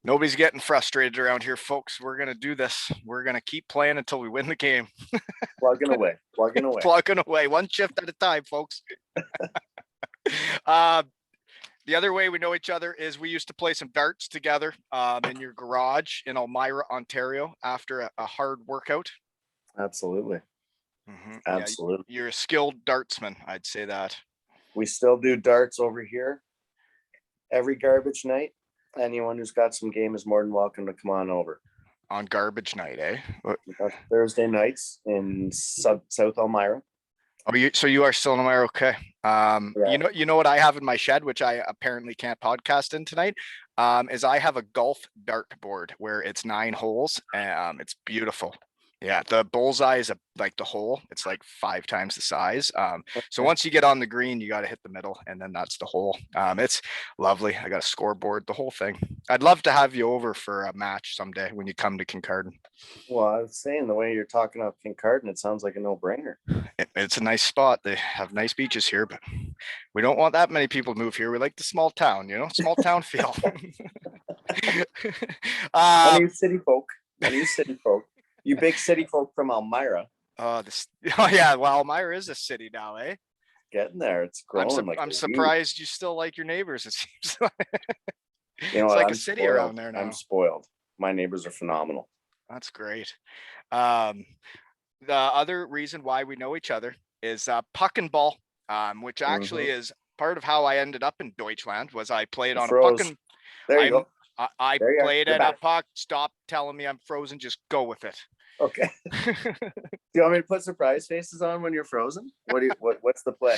Nobody's getting frustrated around here, folks. We're going to do this. We're going to keep playing until we win the game. Plugging away. Plugging away. One shift at a time, folks. The other way we know each other is we used to play some darts together in your garage in Elmira, Ontario, after a hard workout. Absolutely. Mm-hmm. Absolutely. Yeah, you're a skilled dartsman, I'd say that. We still do darts over here every garbage night. Anyone who's got some game is more than welcome to come on over. On garbage night, eh? Thursday nights in South Elmira. Oh, so you are still in Elmira, okay? Yeah. You know what I have in my shed, which I apparently can't podcast in tonight, is I have a golf dart board where it's 9 holes. It's beautiful. Yeah, the bullseye is like the hole. It's like 5 times the size. So once you get on the green, you got to hit the middle, and then that's the hole. It's lovely. I got a scoreboard, the whole thing. I'd love to have you over for a match someday when you come to Kincardine. Well, I was saying the way you're talking about Kincardine, it sounds like a no-brainer. It's a nice spot. They have nice beaches here, but we don't want that many people to move here. We like the small town, small town feel. I need city folk. You big city folk from Elmira. Oh yeah. Well, Elmira is a city now, eh? Getting there. It's growing. I'm surprised you still like your neighbors. It seems like it's like a city around there now. I'm spoiled. My neighbors are phenomenal. That's great. The other reason why we know each other is puck and ball, which actually is part of how I ended up in Deutschland. Was I played on a puck and there you go. I played at a puck. Stop telling me I'm frozen. Just go with it. Okay. Do you want me to put surprise faces on when you're frozen? What's the play?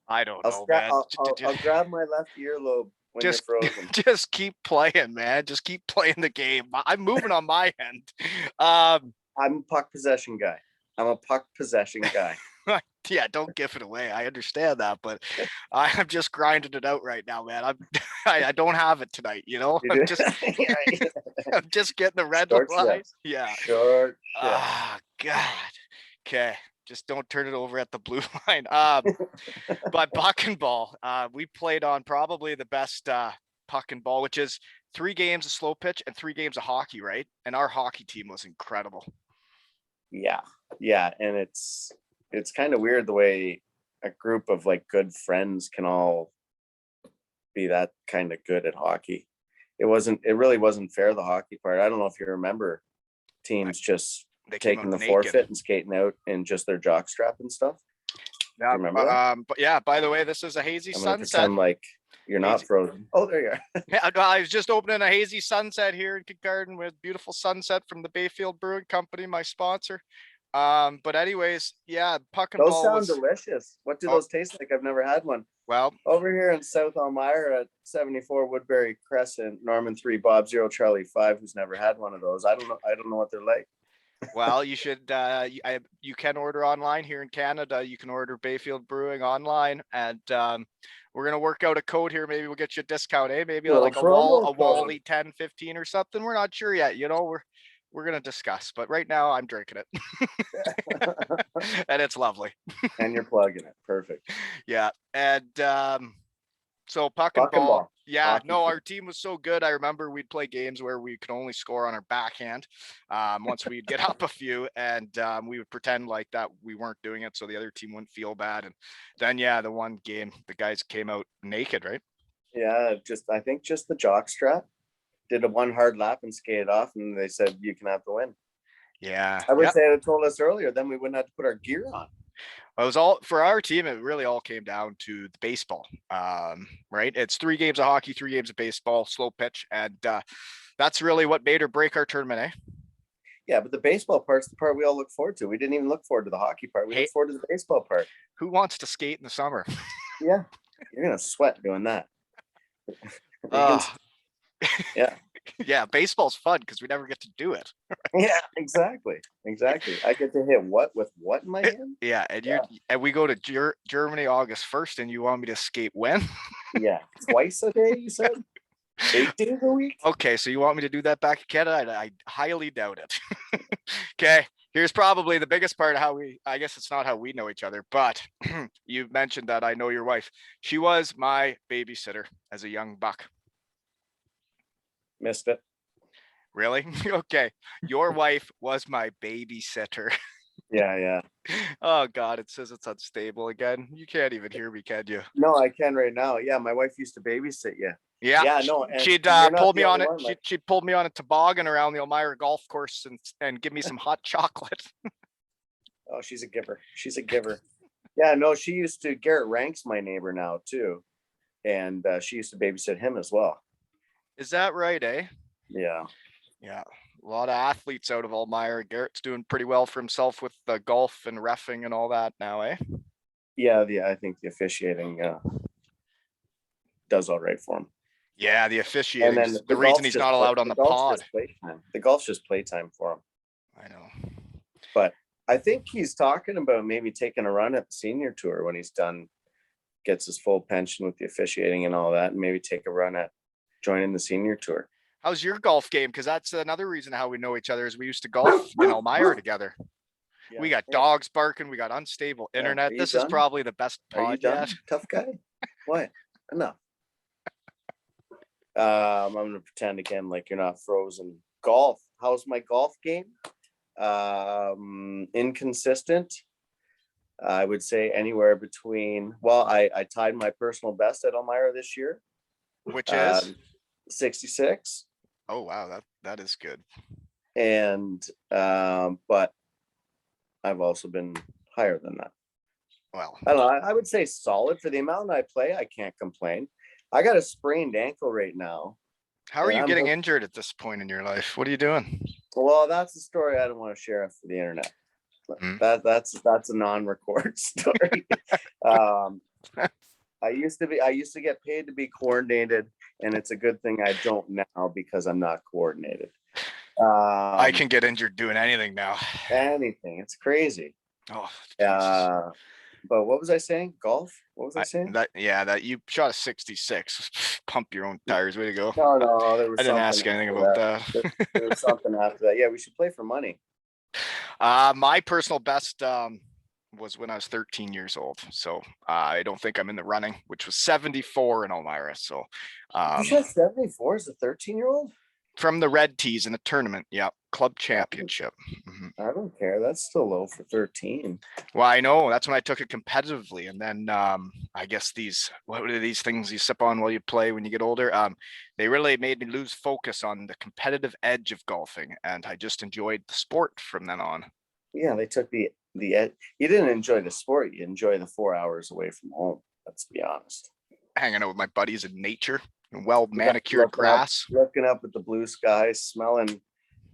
I don't know, man. I'll grab my left earlobe when you're frozen. Just keep playing, man. Just keep playing the game. I'm moving on my end. I'm a puck possession guy. Yeah, don't give it away. I understand that, but I'm just grinding it out right now, man. I don't have it tonight, I'm just getting the red line. Yeah. Short. Ah, God. Okay. Just don't turn it over at the blue line. But puck and ball, we played on probably the best puck and ball, which is 3 games of slow pitch and 3 games of hockey, right? And our hockey team was incredible. Yeah, and it's kind of weird the way a group of like good friends can all be that kind of good at hockey. It really wasn't fair, the hockey part. I don't know if you remember teams just taking the forfeit and skating out in just their jockstrap and stuff. Yeah, remember that? But yeah, by the way, this is a hazy sunset. Pretend like you're not frozen. Oh, there you are. Yeah, I was just opening a hazy sunset here in Kincardine with beautiful sunset from the Bayfield Brewing Company, my sponsor. But anyways, yeah, puck and those ball sound delicious. What do those taste like? I've never had one. Well, over here in South Elmira at 74 Woodbury Crescent, Norman 3 Bob 0 Charlie 5, who's never had one of those. I don't know what they're like. Well, you should you can order online here in Canada. You can order Bayfield Brewing online, and we're gonna work out a code here. Maybe we'll get you a discount, eh? Maybe like a Wally 10, 15 or something. We're not sure yet. We're going to discuss, but right now I'm drinking it and it's lovely. And you're plugging it. Perfect. Yeah. And so puck and ball. Yeah, hockey. No, our team was so good. I remember we'd play games where we could only score on our backhand once we'd get up a few, and we would pretend like that we weren't doing it so the other team wouldn't feel bad. And then, yeah, the one game, the guys came out naked, right? Yeah, I think just the jockstrap. Did a one hard lap and skated off, and they said you can have the win. Yeah, I would say they told us earlier, then we wouldn't have to put our gear on. It was all for our team. It really all came down to the baseball, right? It's 3 games of hockey, 3 games of baseball, slow pitch, and that's really what made or break our tournament, eh? Yeah, but the baseball part's the part we all look forward to. We didn't even look forward to the hockey part. We look forward to the baseball part. Who wants to skate in the summer? Yeah, you're gonna sweat doing that. Yeah, baseball's fun because we never get to do it. Yeah, exactly. I get to hit what with what in my hand? Yeah, and we go to Germany August 1st, and you want me to skate when? Yeah, twice a day, you said? 8 days a week? Okay, so you want me to do that back in Canada? I highly doubt it. Okay, here's probably the biggest part of how I guess it's not how we know each other, but you mentioned that I know your wife. She was my babysitter as a young buck. Missed it. Really? Okay. Your wife was my babysitter. Yeah. Oh God, it says it's unstable again. You can't even hear me, can you? No, I can right now. Yeah, my wife used to babysit you. Yeah, Yeah, no, and she'd you're not pulled the me on only it. one. Like, She'd pulled me on a toboggan around the Elmira golf course and give me some hot chocolate. oh, she's a giver. She's a giver. Yeah, no, she used to. Garrett Ranks my neighbor now too, and she used to babysit him as well. Is that right, eh? Yeah. Yeah. A lot of athletes out of Elmira. Garrett's doing pretty well for himself with the golf and reffing and all that now, eh? Yeah, I think the officiating does all right for him. Yeah, the And officiating then is the reason he's not allowed on the pod. The golf's just playtime for him. I know. But I think he's talking about maybe taking a run at the senior tour when he's done, gets his full pension with the officiating and all that, and maybe take a run at joining the senior tour. How's your golf game? Because that's another reason how we know each other is we used to golf in Elmira together. Yeah. We got dogs barking. We got unstable internet. This is probably the best pod yet. Tough guy. What? Enough. I'm gonna pretend again like you're not frozen. Golf. How's my golf game? Inconsistent. I would say anywhere between. Well, I tied my personal best at Elmira this year, which is 66. Oh wow, that is good. And but I've also been higher than that. Well, I don't know. I would say solid for the amount I play. I can't complain. I got a sprained ankle right now. How are you getting injured at this point in your life? What are you doing? Well, that's a story I don't want to share for the internet. That's a non-record story. I used to get paid to be coordinated, and it's a good thing I don't now because I'm not coordinated. I can get injured doing anything now. Anything. It's crazy. Oh, but what was I saying? Golf? What was I saying? That you shot a 66. Pump your own tires. Way to go. No, there was I didn't ask anything about that. There was something after that. Yeah, we should play for money. My personal best was when I was 13 years old. So I don't think I'm in the running, which was 74 in Elmira. So you shot 74 as a 13-year-old? From the Red Tees in the tournament. Yeah. Club championship. Mm-hmm. I don't care. That's still low for 13. Well, I know. That's when I took it competitively. And then I guess what are these things you sip on while you play when you get older? They really made me lose focus on the competitive edge of golfing. And I just enjoyed the sport from then on. Yeah, they took the edge. You didn't enjoy the sport. You enjoy the 4 hours away from home. Let's be honest. Hanging out with my buddies in nature and well manicured grass. Looking up at the blue sky, smelling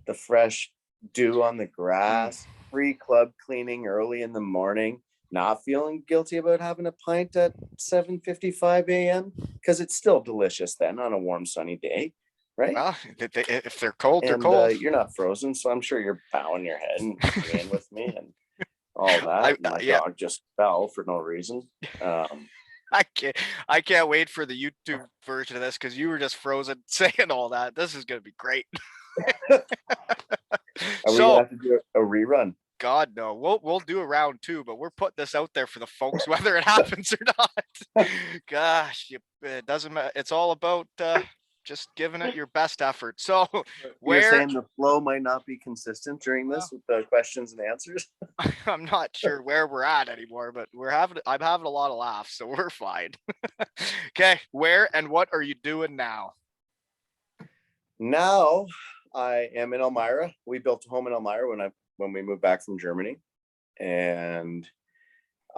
the fresh dew on the grass, free club cleaning early in the morning, not feeling guilty about having a pint at 7:55 a.m. because it's still delicious then on a warm sunny day, right? Well, if they're cold, they're cold. You're not frozen, so I'm sure you're bowing your head and agreeing with me and all that. My dog just fell for no reason. I can't wait for the YouTube version of this because you were just frozen saying all that. This is gonna be great. Are we gonna have to do a rerun? God no, we'll do a round 2, but we're putting this out there for the folks whether it happens or not. Gosh, it doesn't matter. It's all about just giving it your best effort. So you're saying the flow might not be consistent during this with the questions and answers? I'm not sure where we're at anymore, but I'm having a lot of laughs, so we're fine. Okay, where and what are you doing now? Now I am in Elmira. We built a home in Elmira when we moved back from Germany, and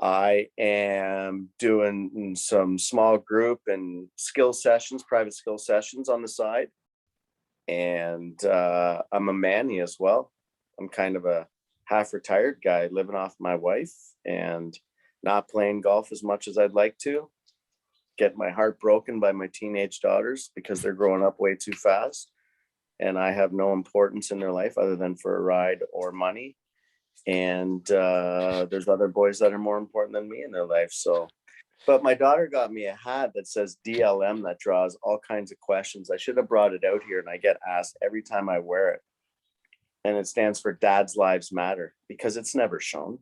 I am doing some small group and private skill sessions on the side. And I'm a manny as well. I'm kind of a half retired guy living off my wife and not playing golf as much as I'd like to. Get my heart broken by my teenage daughters because they're growing up way too fast. And I have no importance in their life other than for a ride or money. And there's other boys that are more important than me in their life. So, but my daughter got me a hat that says DLM that draws all kinds of questions. I should have brought it out here, and I get asked every time I wear it. And it stands for Dad's Lives Matter because it's never shown.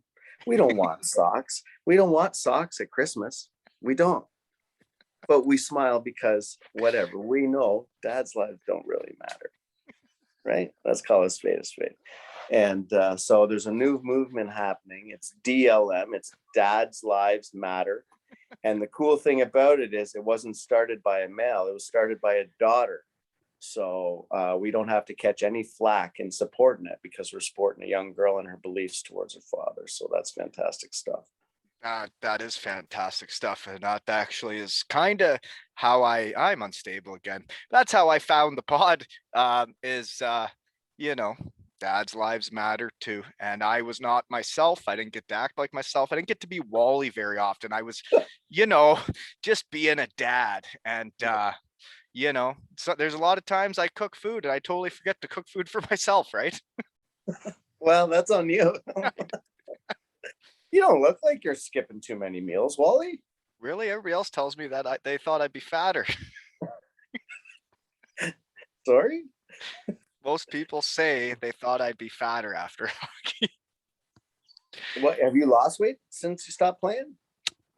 We don't want socks. We don't want socks at Christmas. We don't. But we smile because whatever, we know Dad's lives don't really matter. right? Let's call a spade a spade. And so there's a new movement happening. It's DLM. It's Dad's Lives Matter. And the cool thing about it is it wasn't started by a male. It was started by a daughter. So we don't have to catch any flack in supporting it because we're supporting a young girl and her beliefs towards her father. So that's fantastic stuff. That is fantastic stuff. And that actually is kind of how I'm unstable again. That's how I found the pod is, you know, Dad's Lives Matter too. And I was not myself. I didn't get to act like myself. I didn't get to be Wally very often. I was, just being a dad. And, so there's a lot of times I cook food and I totally forget to cook food for myself, right? Well, that's on you. You don't look like you're skipping too many meals, Wally. Really? Everybody else tells me that they thought I'd be fatter. Sorry? Most people say they thought I'd be fatter after hockey. What, have you lost weight since you stopped playing?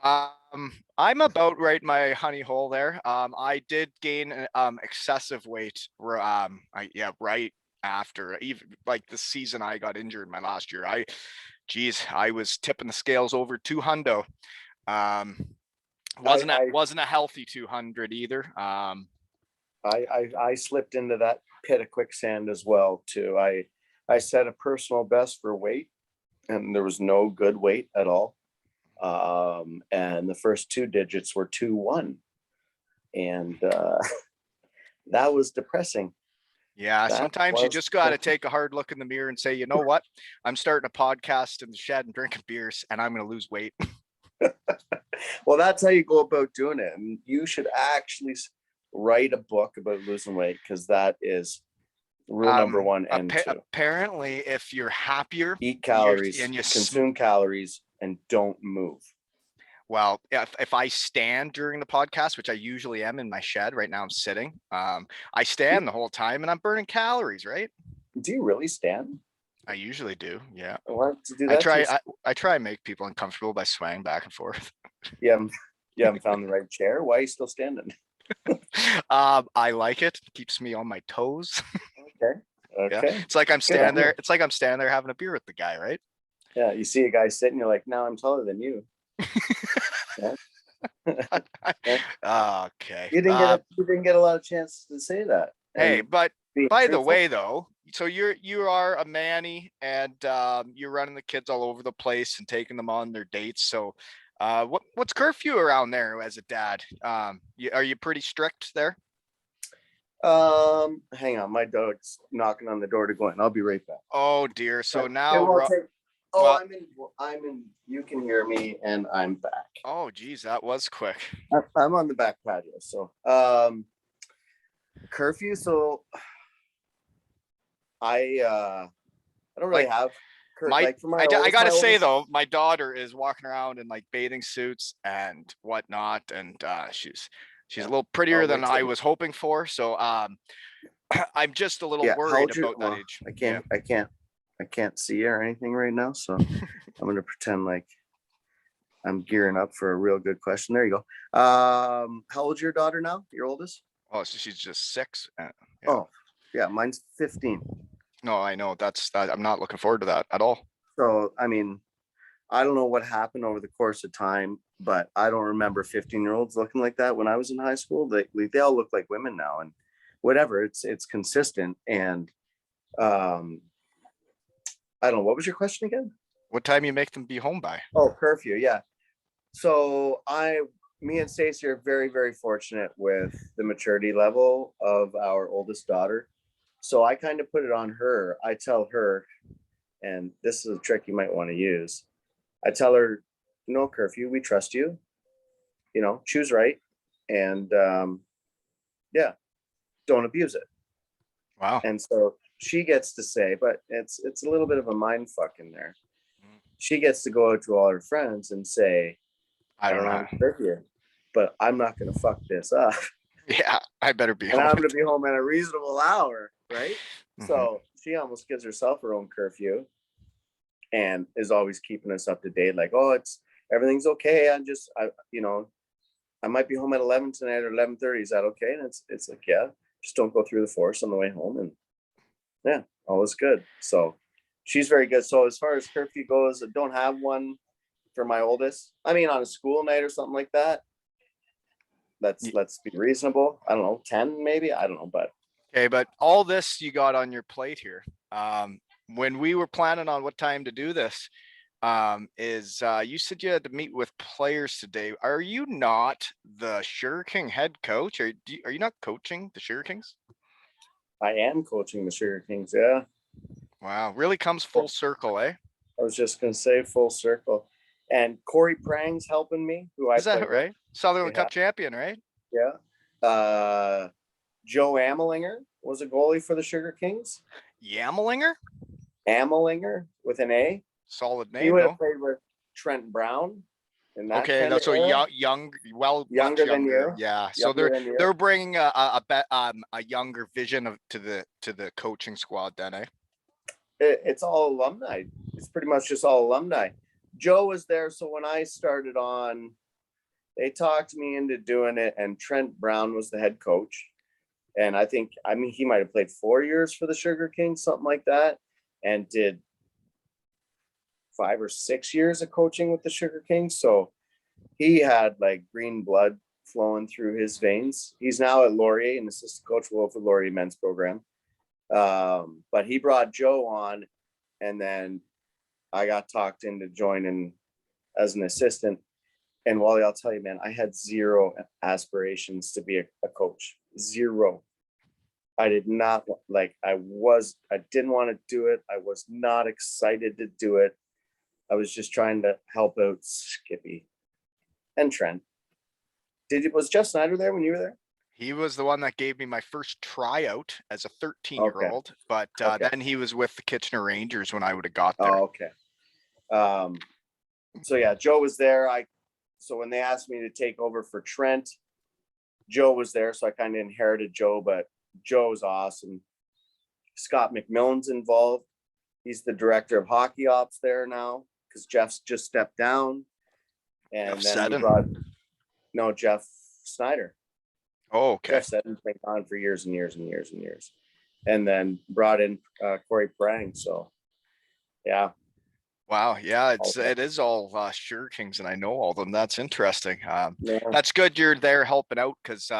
I'm about right in my honey hole there. I did gain excessive weight. Right after even like the season I got injured my last year. I was tipping the scales over 200. Wasn't a healthy 200 either. I slipped into that pit of quicksand as well too. I set a personal best for weight and there was no good weight at all. And the first two digits were 2-1. And that was depressing. Yeah, sometimes you just got to take a hard look in the mirror and say, you know what? I'm starting a podcast in the shed and drinking beers and I'm going to lose weight. Well, that's how you go about doing it. And you should actually write a book about losing weight because that is rule number one and two. Apparently, if you're happier, eat calories and you consume calories and don't move. Well, if I stand during the podcast, which I usually am in my shed right now, I'm sitting. I stand the whole time and I'm burning calories, right? Do you really stand? I usually do. Yeah. What to do that? I try and make people uncomfortable by swaying back and forth. Yeah, you haven't found the right chair. Why are you still standing? I like it. Keeps me on my toes. Okay. Yeah. It's like I'm standing there. It's like I'm standing there having a beer with the guy, right? Yeah. You see a guy sitting, you're like, no, I'm taller than you. Okay. You didn't get a lot of chances to say that. Hey, but by the way, though, so you are a manny and you're running the kids all over the place and taking them on their dates. So what's curfew around there as a dad? Are you pretty strict there? Hang on, my dog's knocking on the door to go in. I'll be right back. Oh dear. So now I'm in. You can hear me, and I'm back. Oh, geez, that was quick. I'm on the back patio. So, curfew. So, I don't really have. I gotta say though, my daughter is walking around in like bathing suits and whatnot, and she's a little prettier than I was hoping for. So, I'm just a little worried about that age. I can't see you or anything right now, so I'm gonna pretend like I'm gearing up for a real good question. There you go. How old's your daughter now? Your oldest? Oh, so she's just 6. Yeah. Oh, yeah, mine's 15. No, I know that. I'm not looking forward to that at all. So, I mean, I don't know what happened over the course of time, but I don't remember 15-year-olds looking like that when I was in high school. They all look like women now, and whatever. It's consistent, and I don't know. What was your question again? What time you make them be home by? Oh, curfew. Yeah. So me and Stacey are very, very fortunate with the maturity level of our oldest daughter. So I kind of put it on her. I tell her, and this is a trick you might want to use. I tell her, no curfew. We trust you. Choose right. And don't abuse it. Wow. And so she gets to say, but it's a little bit of a mind fuck in there. She gets to go out to all her friends and say, I don't know curfew, but I'm not going to fuck this up. Yeah, I better be home. And I'm going to be home at a reasonable hour, right? Mm-hmm. So she almost gives herself her own curfew and is always keeping us up to date. Like, oh, everything's okay. I might be home at 11 tonight or 11:30. Is that okay? And it's like, yeah, just don't go through the forest on the way home. And Yeah, always good. So she's very good. So as far as curfew goes, I don't have one for my oldest. I mean, on a school night or something like that. Let's be reasonable. I don't know, 10 maybe. I don't know, but Okay, but all this you got on your plate here. When we were planning on what time to do this, you said you had to meet with players today. Are you not the Sugar King head coach? Are you not coaching the Sugar Kings? I am coaching the Sugar Kings. Yeah. Wow, really comes full circle, eh? I was just gonna say full circle. And Corey Prang's helping me, who I Is that play with. right? Sutherland Yeah. Cup champion, right? Yeah. Joe Amelinger was a goalie for the Sugar Kings. Yamelinger? Amelinger with an A. Solid He name, would no? have played with Trent Brown in that Okay, kind of that's so era. well, much Younger than younger. you. Yeah, so Younger than you. they're bringing a younger vision to the coaching squad then, eh? It's all alumni. It's pretty much just all alumni. Joe was there, so when I started on, they talked me into doing it, and Trent Brown was the head coach. And I mean, he might have played 4 years for the Sugar Kings, something like that, and did 5 or 6 years of coaching with the Sugar Kings. So he had like green blood flowing through his veins. He's now at Laurier, an assistant coach for the Laurier men's program. But he brought Joe on, and then I got talked into joining as an assistant. And Wally, I'll tell you, man, I had zero aspirations to be a coach. Zero. I did not I didn't want to do it. I was not excited to do it. I was just trying to help out Skippy and Trent. Was Jeff Snyder there when you were there? He was the one that gave me my first tryout as a 13-year-old, okay. But then he was with the Kitchener Rangers when I would have got there. Oh, okay. So yeah, Joe was there. So when they asked me to take over for Trent, Joe was there. So I kind of inherited Joe, but Joe's awesome. Scott McMillan's involved. He's the director of hockey ops there now because Jeff's just stepped down. And then Jeff Snyder. Oh, okay. Jeff Seddon's been on for years and years and years and years. And then brought in Corey Prang. So yeah. Wow. Yeah, it is all Sugar Kings, and I know all of them. That's interesting. That's good you're there helping out because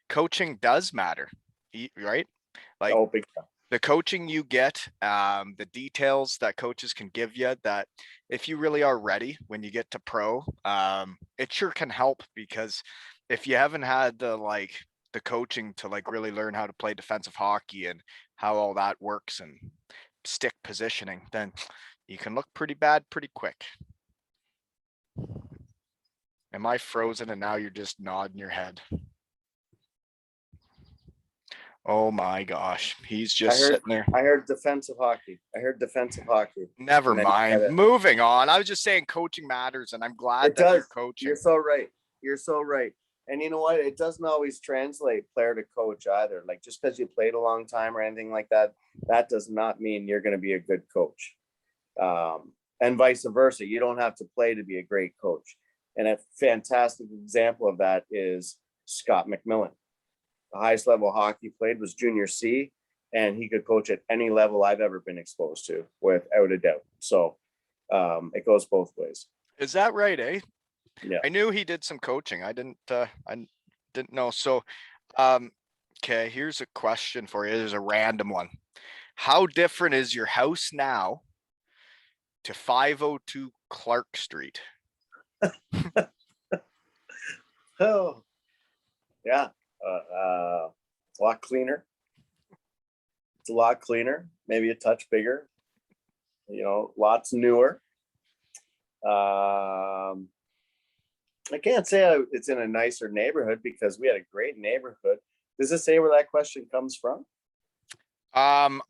coaching does matter, right? Like the coaching you get, the details that coaches can give you, that if you really are ready when you get to pro, it sure can help, because if you haven't had the coaching to really learn how to play defensive hockey and how all that works and stick positioning, then you can look pretty bad pretty quick. Am I frozen and now you're just nodding your head? Oh my gosh, he's just sitting there. I heard defensive hockey. Never mind. Moving on. I was just saying coaching matters, and I'm glad that you're coaching. You're so right. And you know what? It doesn't always translate player to coach either. Like just because you played a long time or anything like that, that does not mean you're going to be a good coach. And vice versa. You don't have to play to be a great coach. And a fantastic example of that is Scott McMillan. The highest level hockey played was junior C, and he could coach at any level I've ever been exposed to, without a doubt. So it goes both ways. Is that right, eh? Yeah. I knew he did some coaching. I didn't know. So, okay, here's a question for you. There's a random one. How different is your house now to 502 Clark Street? Oh, yeah. A lot cleaner. It's a lot cleaner, maybe a touch bigger, lots newer. I can't say it's in a nicer neighborhood because we had a great neighborhood. Does it say where that question comes from? I've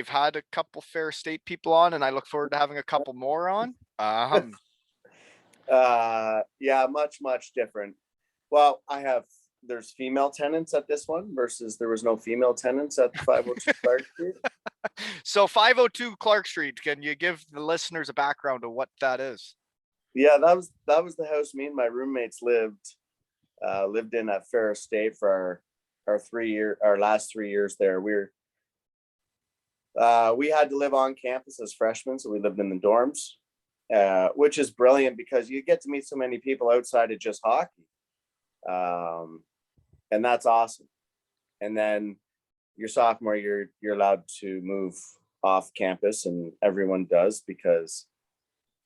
had a couple Fair State people on, and I look forward to having a couple more on. Yeah, much different. Well, there's female tenants at this one versus there was no female tenants at 502 Clark Street. So 502 Clark Street, can you give the listeners a background of what that is? Yeah, that was the house me and my roommates lived in at Fair State for our last 3 years there. We had to live on campus as freshmen, so we lived in the dorms, which is brilliant because you get to meet so many people outside of just hockey, and that's awesome. And then your sophomore year, you're allowed to move off campus, and everyone does because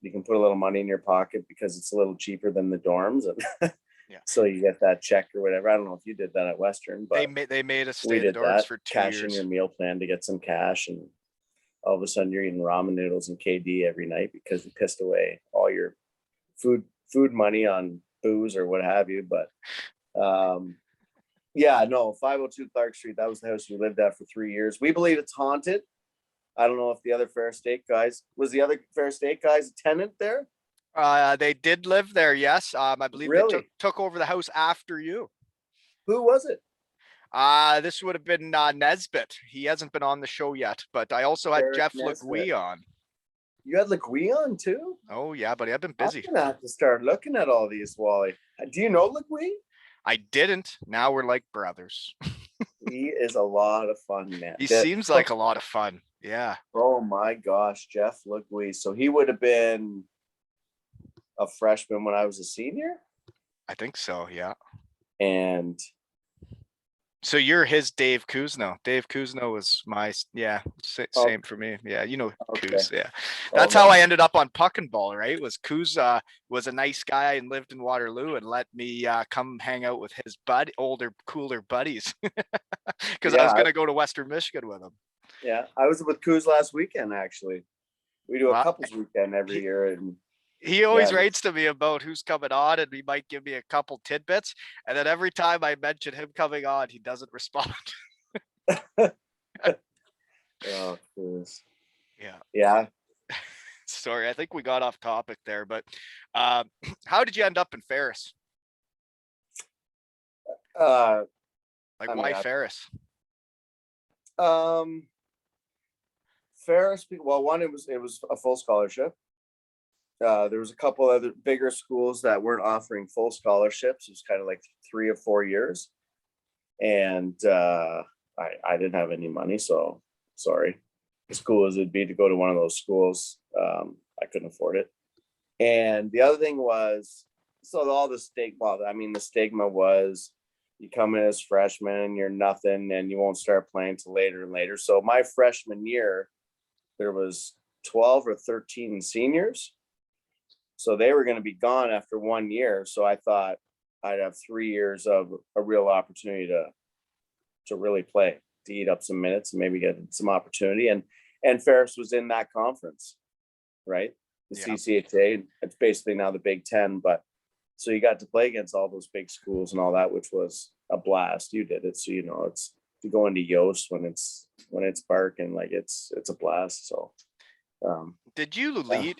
you can put a little money in your pocket because it's a little cheaper than the dorms, and Yeah. so you get that check or whatever. I don't know if you did that at Western, but they made us stay we in the did dorms that. for 2 Cash in years. your meal plan to get some cash, and all of a sudden you're eating ramen noodles and KD every night because you pissed away all your food money on booze or what have you. But yeah, no, 502 Clark Street, that was the house we lived at for 3 years. We believe it's haunted. I don't know if the other Fair State guys, was the other Fair State guys a tenant there? They did live there, yes. I believe Really? they took over the house after you. Who was it? This would have been Nesbitt. He hasn't been on the show yet, but I also had Eric Jeff Nesbitt. Lewie on. You had Lewie on too? Oh yeah, buddy, I've been busy. I'm gonna have to start looking at all these, Wally. Do you know Lewie? I didn't. Now we're like brothers. He is a lot of fun, man. He seems like a lot of fun. Yeah. Oh my gosh, Jeff Lewie. So he would have been a freshman when I was a senior? I think so, yeah. And so you're his Dave Kuzno. Dave Kuzno was my, yeah, same for me. Yeah, you know, okay. Kuz, yeah. That's how I ended up on Puck and Ball, right? Was Kuz was a nice guy and lived in Waterloo and let me come hang out with his older, cooler buddies. Because I was going to go to Western Michigan with him. Yeah, I was with Kuz last weekend, actually. We do a couples weekend every year. And he always writes to me about who's coming on, and he might give me a couple tidbits. And then every time I mention him coming on, he doesn't respond. Oh, Kuz. Yeah. Yeah. Sorry, I think we got off topic there, but how did you end up in Ferris? Like, why Ferris? Ferris, well, one, it was a full scholarship. There was a couple other bigger schools that weren't offering full scholarships. It was kind of like 3 or 4 years. And I didn't have any money, so sorry. As cool as it'd be to go to one of those schools, I couldn't afford it. And the other thing was, so all the the stigma was you come in as freshman, you're nothing, and you won't start playing till later and later. So my freshman year, there was 12 or 13 seniors. So they were going to be gone after 1 year. So I thought I'd have 3 years of a real opportunity to really play, to eat up some minutes and maybe get some opportunity. And Ferris was in that conference, right? The CCHA, it's basically now the Big Ten, but so you got to play against all those big schools and all that, which was a blast. You did it. So, you know, it's to go into Yost when it's barking, like it's a blast. So did you lead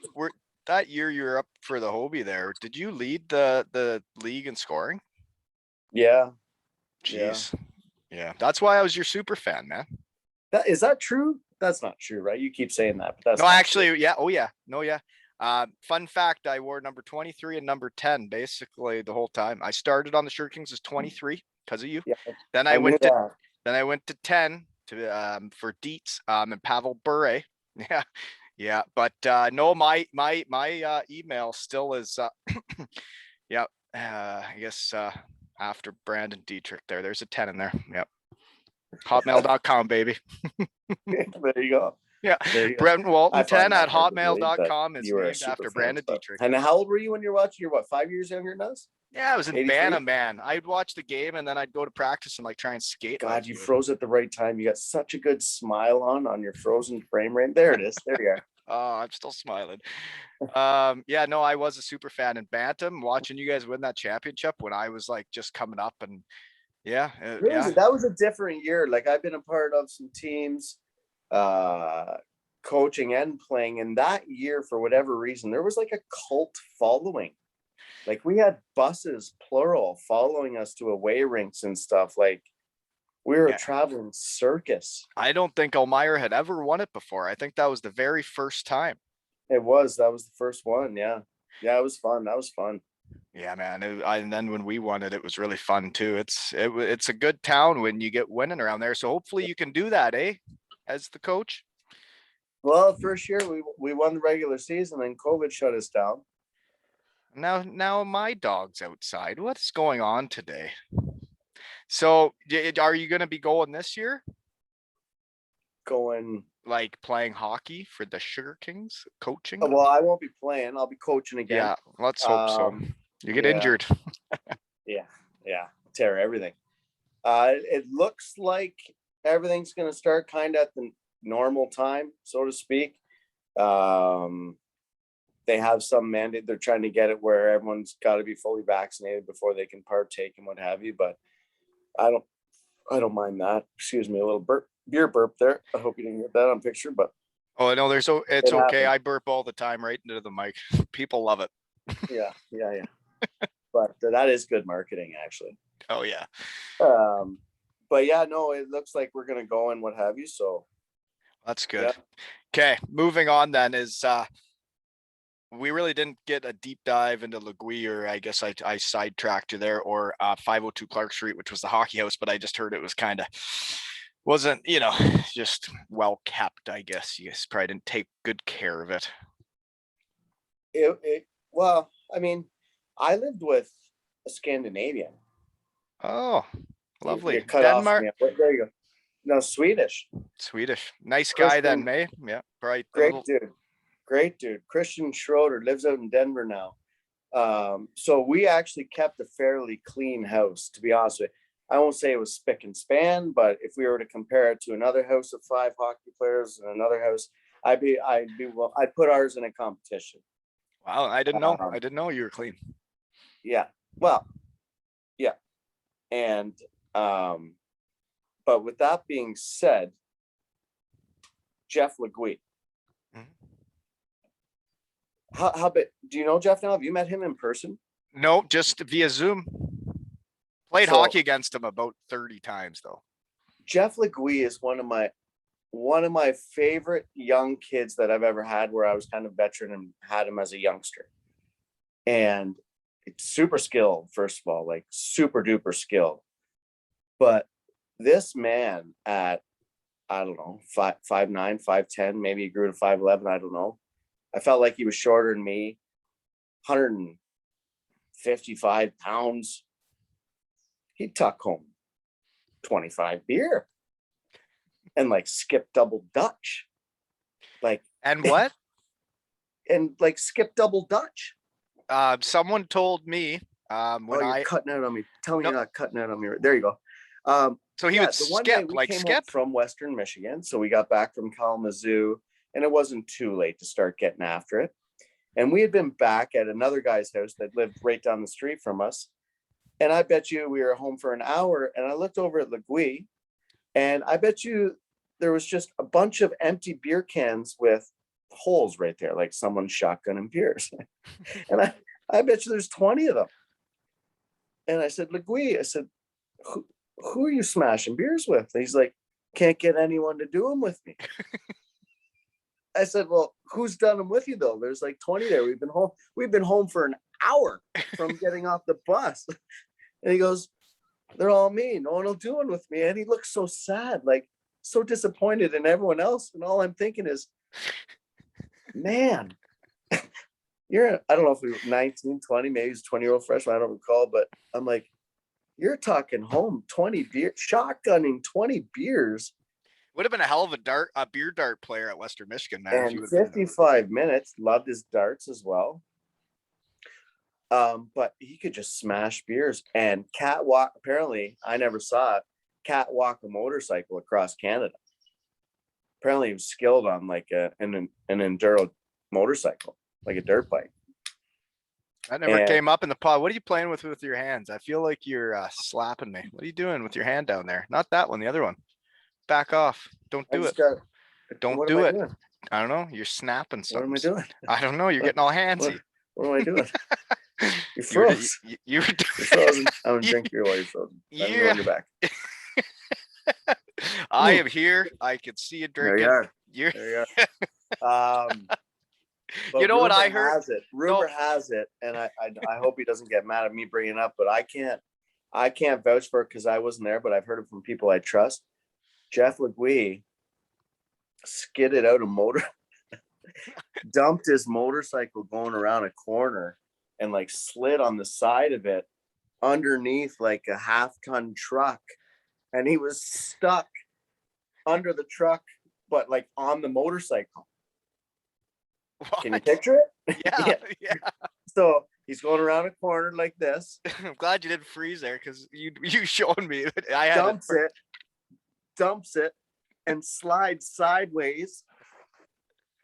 that year you were up for the Hobie there? Did you lead the league in scoring? Yeah. Jeez. Yeah. That's why I was your super fan, man. Is that true? That's not true, right? You keep saying that, but that's no, actually, true. Yeah. Oh yeah. No, yeah. Fun fact, I wore number 23 and number 10 basically the whole time. I started on the Sugar Kings as 23 because of you. Yeah, then I went to 10 to for Dietz and Pavel Bure. Yeah. Yeah, but no, my email still is yeah, I guess after Brandon Dietrich there's a 10 in there. Yep. Hotmail.com, baby. There you go. Yeah, Brent Walton 10 at hotmail.com is named after Brandon Dietrich. And how old were you when you're watching? You're what, 5 years younger than us? Yeah, I was in Bantam, man. I'd watch the game and then I'd go to practice and like try and skate. God, you froze at the right time. You got such a good smile on your frozen frame rate. There it is. There you are. Oh, I'm still smiling. Yeah, no, I was a super fan in Bantam, watching you guys win that championship when I was like just coming up, and yeah, that was a different year. Like I've been a part of some teams, coaching and playing, and that year for whatever reason there was like a cult following. Like we had buses, plural, following us to away rinks and stuff. Like we were a traveling circus. I don't think Elmira had ever won it before. I think that was the very first time. That was the first one. Yeah, it was fun. That was fun. Yeah, man. And then when we won it, it was really fun too. It's a good town when you get winning around there. So hopefully you can do that, as the coach. Well, first year we won the regular season, and COVID shut us down. Now my dog's outside. What's going on today? So are you going to be going this year? Going Like playing hockey for the Sugar Kings, coaching? well, I won't be playing. I'll be coaching again. Yeah, let's hope so. You get injured. Yeah, tear everything. It looks like everything's going to start kind of at the normal time, so to speak. They have some mandate. They're trying to get it where everyone's got to be fully vaccinated before they can partake and what have you. But I don't mind that. Excuse me, a little beer burp there. I hope you didn't get that on picture, but Oh no, it's okay. happens. I burp all the time right into the mic. People love it. Yeah. But that is good marketing, actually. Oh yeah. But yeah, no, it looks like we're gonna go and what have you. So That's good. Yeah. Okay, moving on then is we really didn't get a deep dive into Lewie, or I guess I sidetracked you there, or 502 Clark Street, which was the hockey house, but I just heard it was kind of wasn't, just well kept, I guess. You guys probably didn't take good care of it. Well, I mean, I lived with a Scandinavian. Oh, lovely. You cut Denmark. off. There you go. No, Swedish. Nice guy then, May. Yeah, right. Great dude. Christian Schroeder lives out in Denver now. So we actually kept a fairly clean house, to be honest with you. I won't say it was spick and span, but if we were to compare it to another house of 5 hockey players and another house, I'd put ours in a competition. Wow, I didn't know. I didn't know you were clean. Yeah. Well, yeah. And but with that being said, Jeff Lewie. Mhm. How big do you know Jeff now? Have you met him in person? No, just via Zoom. Played hockey against him about 30 times though. Jeff Lewie is one of my favorite young kids that I've ever had, where I was kind of veteran and had him as a youngster. And it's super skilled, first of all, like super duper skilled. But this man at, I don't know, 5'9", 5'10", maybe he grew to 5'11", I don't know. I felt like he was shorter than me, 155 pounds. He'd tuck home 25 beer and like skip double Dutch. And what? And like skip double Dutch. Someone told me when you're cutting out on me. Tell me you're not cutting out on me. There you go. So he would skip from Western Michigan. So we got back from Kalamazoo, and it wasn't too late to start getting after it. And we had been back at another guy's house that lived right down the street from us. And I bet you we were home for an hour, and I looked over at Lewie, and I bet you there was just a bunch of empty beer cans with holes right there, like someone shotgunning beers. And I bet you there's 20 of them. And I said, Lewie, I said, who are you smashing beers with? And he's like, can't get anyone to do them with me. I said, well, who's done them with you though? There's like 20 there. We've been home for an hour from getting off the bus. And he goes, they're all me. No one will do one with me. And he looks so sad, like so disappointed in everyone else. And all I'm thinking is, man, I don't know if we were 19, 20, maybe he's 20-year-old freshman. I don't recall, but I'm like, you're talking home 20 beer, shotgunning 20 beers. Would have been a hell of a beer dart player at Western Michigan, man. And 55 minutes, loved his darts as well. But he could just smash beers and catwalk. Apparently, I never saw it. Catwalk a motorcycle across Canada. Apparently, he was skilled on like an enduro motorcycle, like a dirt bike. That never came up in the pod. What are you playing with your hands? I feel like you're slapping me. What are you doing with your hand down there? Not that one, the other one. Back off. Don't do it. Don't do it. I don't know. You're snapping something. What am I doing? I don't know. You're getting all handsy. What am I doing? You froze. You're frozen. I'm gonna drink beer while you're frozen. I'm going your back. I am here. I can see you drinking. There you are. You know what I heard? Rumor has it, and I hope he doesn't get mad at me bringing it up, but I can't vouch for it because I wasn't there, but I've heard it from people I trust. Jeff Lewie skidded out a motor, dumped his motorcycle going around a corner and like slid on the side of it underneath like a half-ton truck. And he was stuck under the truck, but like on the motorcycle. What? Can you picture it? Yeah, yeah. So he's going around a corner like this. I'm glad you didn't freeze there because you showed me. I had dumps it, and slides sideways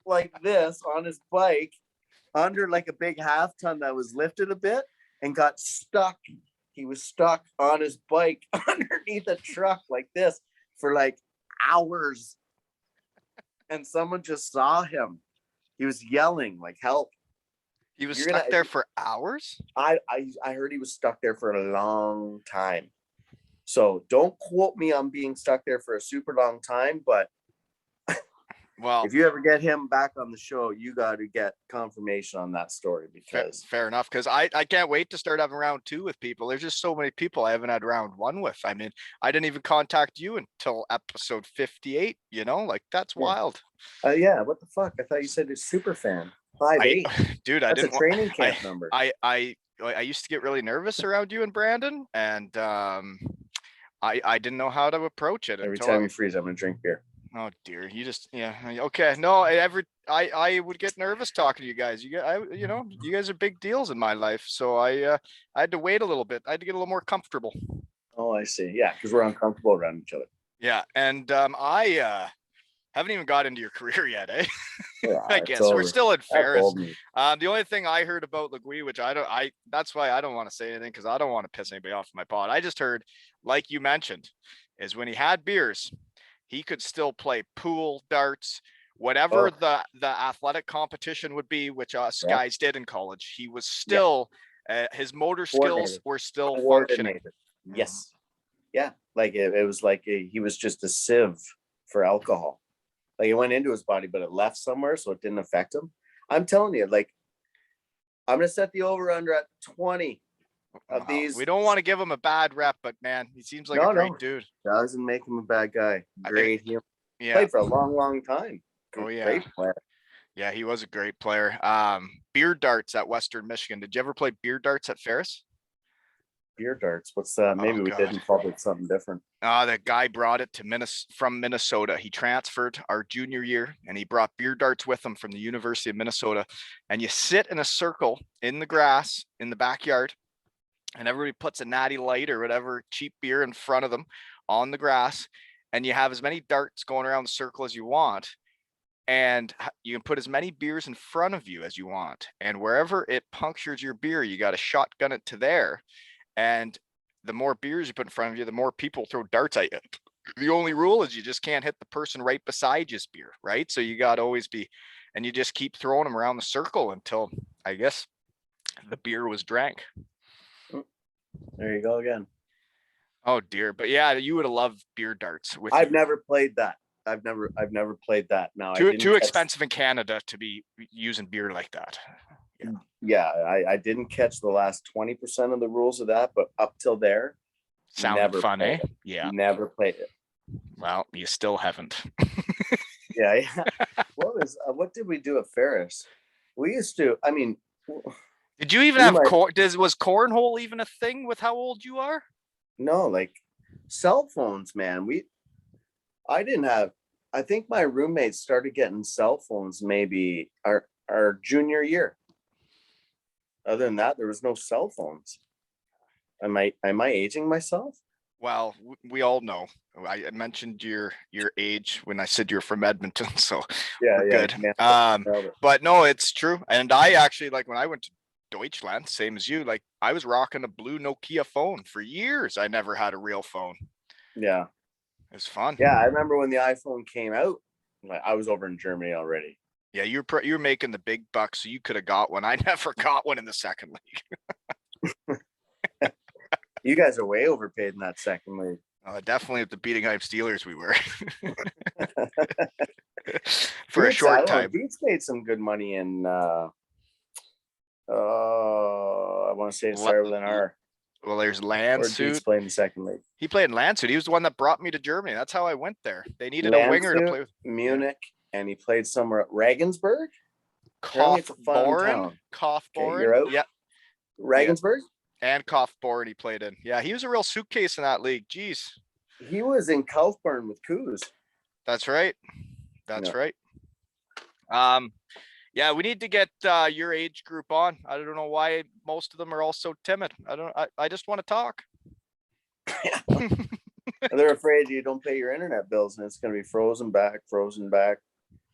like this on his bike under like a big half-ton that was lifted a bit and got stuck. He was stuck on his bike underneath a truck like this for like hours. And someone just saw him. He was yelling like help. He was stuck there for hours? I heard he was stuck there for a long time. So don't quote me on being stuck there for a super long time, but well, if you ever get him back on the show, you got to get confirmation on that story because fair enough. Because I can't wait to start having round 2 with people. There's just so many people I haven't had round 1 with. I mean, I didn't even contact you until episode 58. You know, like that's wild. Yeah. What the fuck? I thought you said it's super fan 5'8". Dude, that's a training camp number. I used to get really nervous around you and Brandon, and I didn't know how to approach it. Every time you freeze, I'm gonna drink beer. Oh dear, you just okay. No, I would get nervous talking to you guys. You guys are big deals in my life, so I had to wait a little bit. I had to get a little more comfortable. Oh, I see. Yeah, because we're uncomfortable around each other. Yeah, and I haven't even got into your career yet, eh? Yeah, I guess we're still in Ferris. The only thing I heard about Lewie, which that's why I don't want to say anything because I don't want to piss anybody off in my pod. I just heard, like you mentioned, is when he had beers, he could still play pool, darts, whatever the athletic competition would be, which us guys did in college. He was still his motor skills were still functioning. Yes. Yeah. Like it was like he was just a sieve for alcohol. Like it went into his body, but it left somewhere, so it didn't affect him. I'm telling you, like, I'm gonna set the over under at 20 of these. We don't want to give him a bad rep, but man, he seems like a great dude. Doesn't make him a bad guy. Great. He played for a long time. Great player. Yeah, he was a great player. Beer darts at Western Michigan. Did you ever play beer darts at Ferris? Beer darts. What's that? Maybe we didn't call it something different. The guy brought it from Minnesota. He transferred our junior year and he brought beer darts with him from the University of Minnesota. And you sit in a circle in the grass in the backyard and everybody puts a natty light or whatever cheap beer in front of them on the grass. And you have as many darts going around the circle as you want. And you can put as many beers in front of you as you want. And wherever it punctures your beer, you got to shotgun it to there. And the more beers you put in front of you, the more people throw darts at you. The only rule is you just can't hit the person right beside you's beer, right? So you got to always be, and you just keep throwing them around the circle until, I guess, the beer was drank. There you go again. Oh dear, but yeah, you would have loved beer darts. I've never played that. I've never played that. No, too expensive in Canada to be using beer like that. Yeah, I didn't catch the last 20% of the rules of that, but up till there, sounded fun, eh? Yeah, never played it. Well, you still haven't. Yeah. What did we do at Ferris? We used to. I mean, did you even have was cornhole even a thing with how old you are? No, like cell phones, man. I didn't have. I think my roommates started getting cell phones maybe our junior year. Other than that, there was no cell phones. Am I aging myself? Well, we all know. I mentioned your age when I said you're from Edmonton, so we're good. But no, it's true. And I actually, like, when I went to Deutschland, same as you, like, I was rocking a blue Nokia phone for years. I never had a real phone. Yeah. It was fun. Yeah, I remember when the iPhone came out, like, I was over in Germany already. Yeah, you were making the big bucks, so you could have got one. I never got one in the second league. You guys are way overpaid in that second league. Definitely at the Beating Hype Steelers, we were. For a short time. Beats made some good money in I want to say it started with an R. Well, there's Or Dietz Landshut. played in the second league. He played in Landshut. He was the one that brought me to Germany. That's how I went there. They needed a winger to Landshut, play with. Munich, and he played somewhere at Regensburg. Apparently it's a fun town. Okay, you're Kaufbeuren. out. Yeah. Regensburg? And Kaufbeuren he played in. Yeah, he was a real suitcase in that league. Jeez. He was in Kaufbeuren with Kuz. That's right. That's Yeah. right. Yeah, we need to get your age group on. I don't know why most of them are all so timid. I just want to talk. They're afraid you don't pay your internet bills and it's going to be frozen back.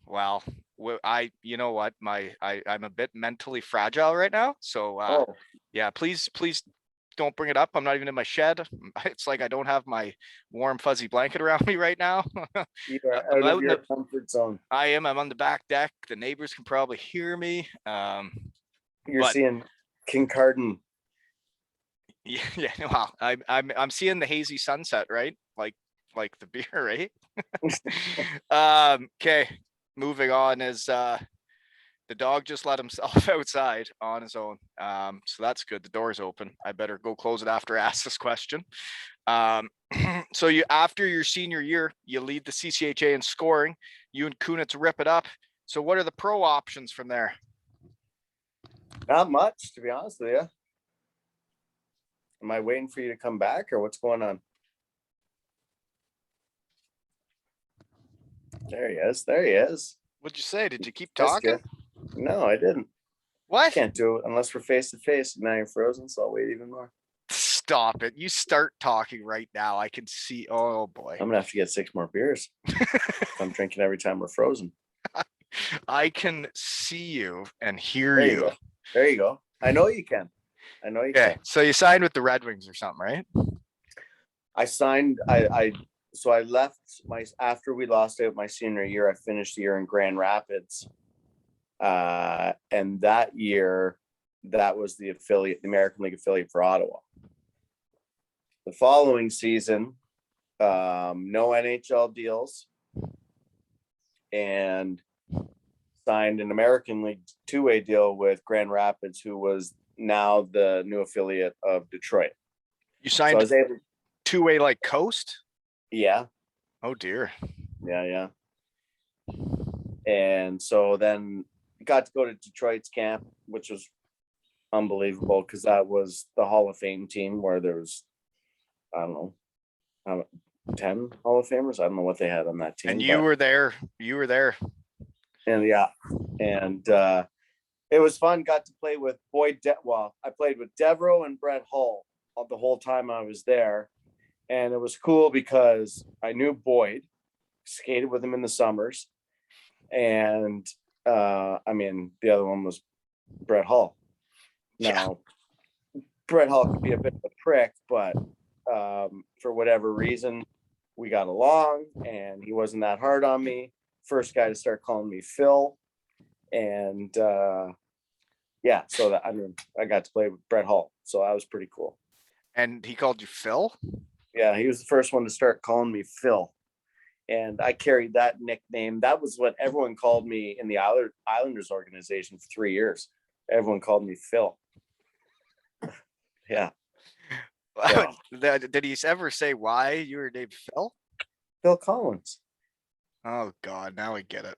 Well, you know what, I'm a bit mentally fragile right now. So yeah, please don't bring it up. I'm not even in my shed. It's like I don't have my warm fuzzy blanket around me right now. You are out of your comfort zone. I'm on the back deck. The neighbors can probably hear me. You're seeing Kincardine. Yeah, well, I'm seeing the hazy sunset, right? Like the beer, right? Okay, moving on is the dog just let himself outside on his own. So that's good. The door's open. I better go close it after I ask this question. So after your senior year, you lead the CCHA in scoring. You and Kunitz rip it up. So what are the pro options from there? Not much, to be honest with you. Am I waiting for you to come back or what's going on? There he is. What'd you say? Did you keep talking? No, I didn't. What? Can't do it unless we're face to face. Now you're frozen, so I'll wait even more. Stop it. You start talking right now. I can see. Oh boy. I'm gonna have to get 6 more beers. I'm drinking every time we're frozen. I can see you and hear you. There you go. I know you can. Okay. So you signed with the Red Wings or something, right? I signed. So I left after we lost out my senior year. I finished the year in Grand Rapids, and that year, that was the American League affiliate for Ottawa. The following season, no NHL deals, and signed an American League two-way deal with Grand Rapids, who was now the new affiliate of Detroit. You signed two-way like coast? Yeah. Oh dear. Yeah. And so then got to go to Detroit's camp, which was unbelievable because that was the Hall of Fame team where there was, I don't know, 10 Hall of Famers. I don't know what they had on that team. And you were there. And yeah. And it was fun. Got to play with I played with Devereaux and Brett Hull the whole time I was there. And it was cool because I knew Boyd, skated with him in the summers. And the other one was Brett Hull. Now, Brett Hull could be a bit of a prick, but for whatever reason, we got along and he wasn't that hard on me. First guy to start calling me Phil. And so that, I got to play with Brett Hull. So that was pretty cool. And he called you Phil? Yeah, he was the first one to start calling me Phil. And I carried that nickname. That was what everyone called me in the Islanders organization for 3 years. Everyone called me Phil. Yeah. So. Did he ever say why you were named Phil? Phil Collins. Oh, God. Now I get it.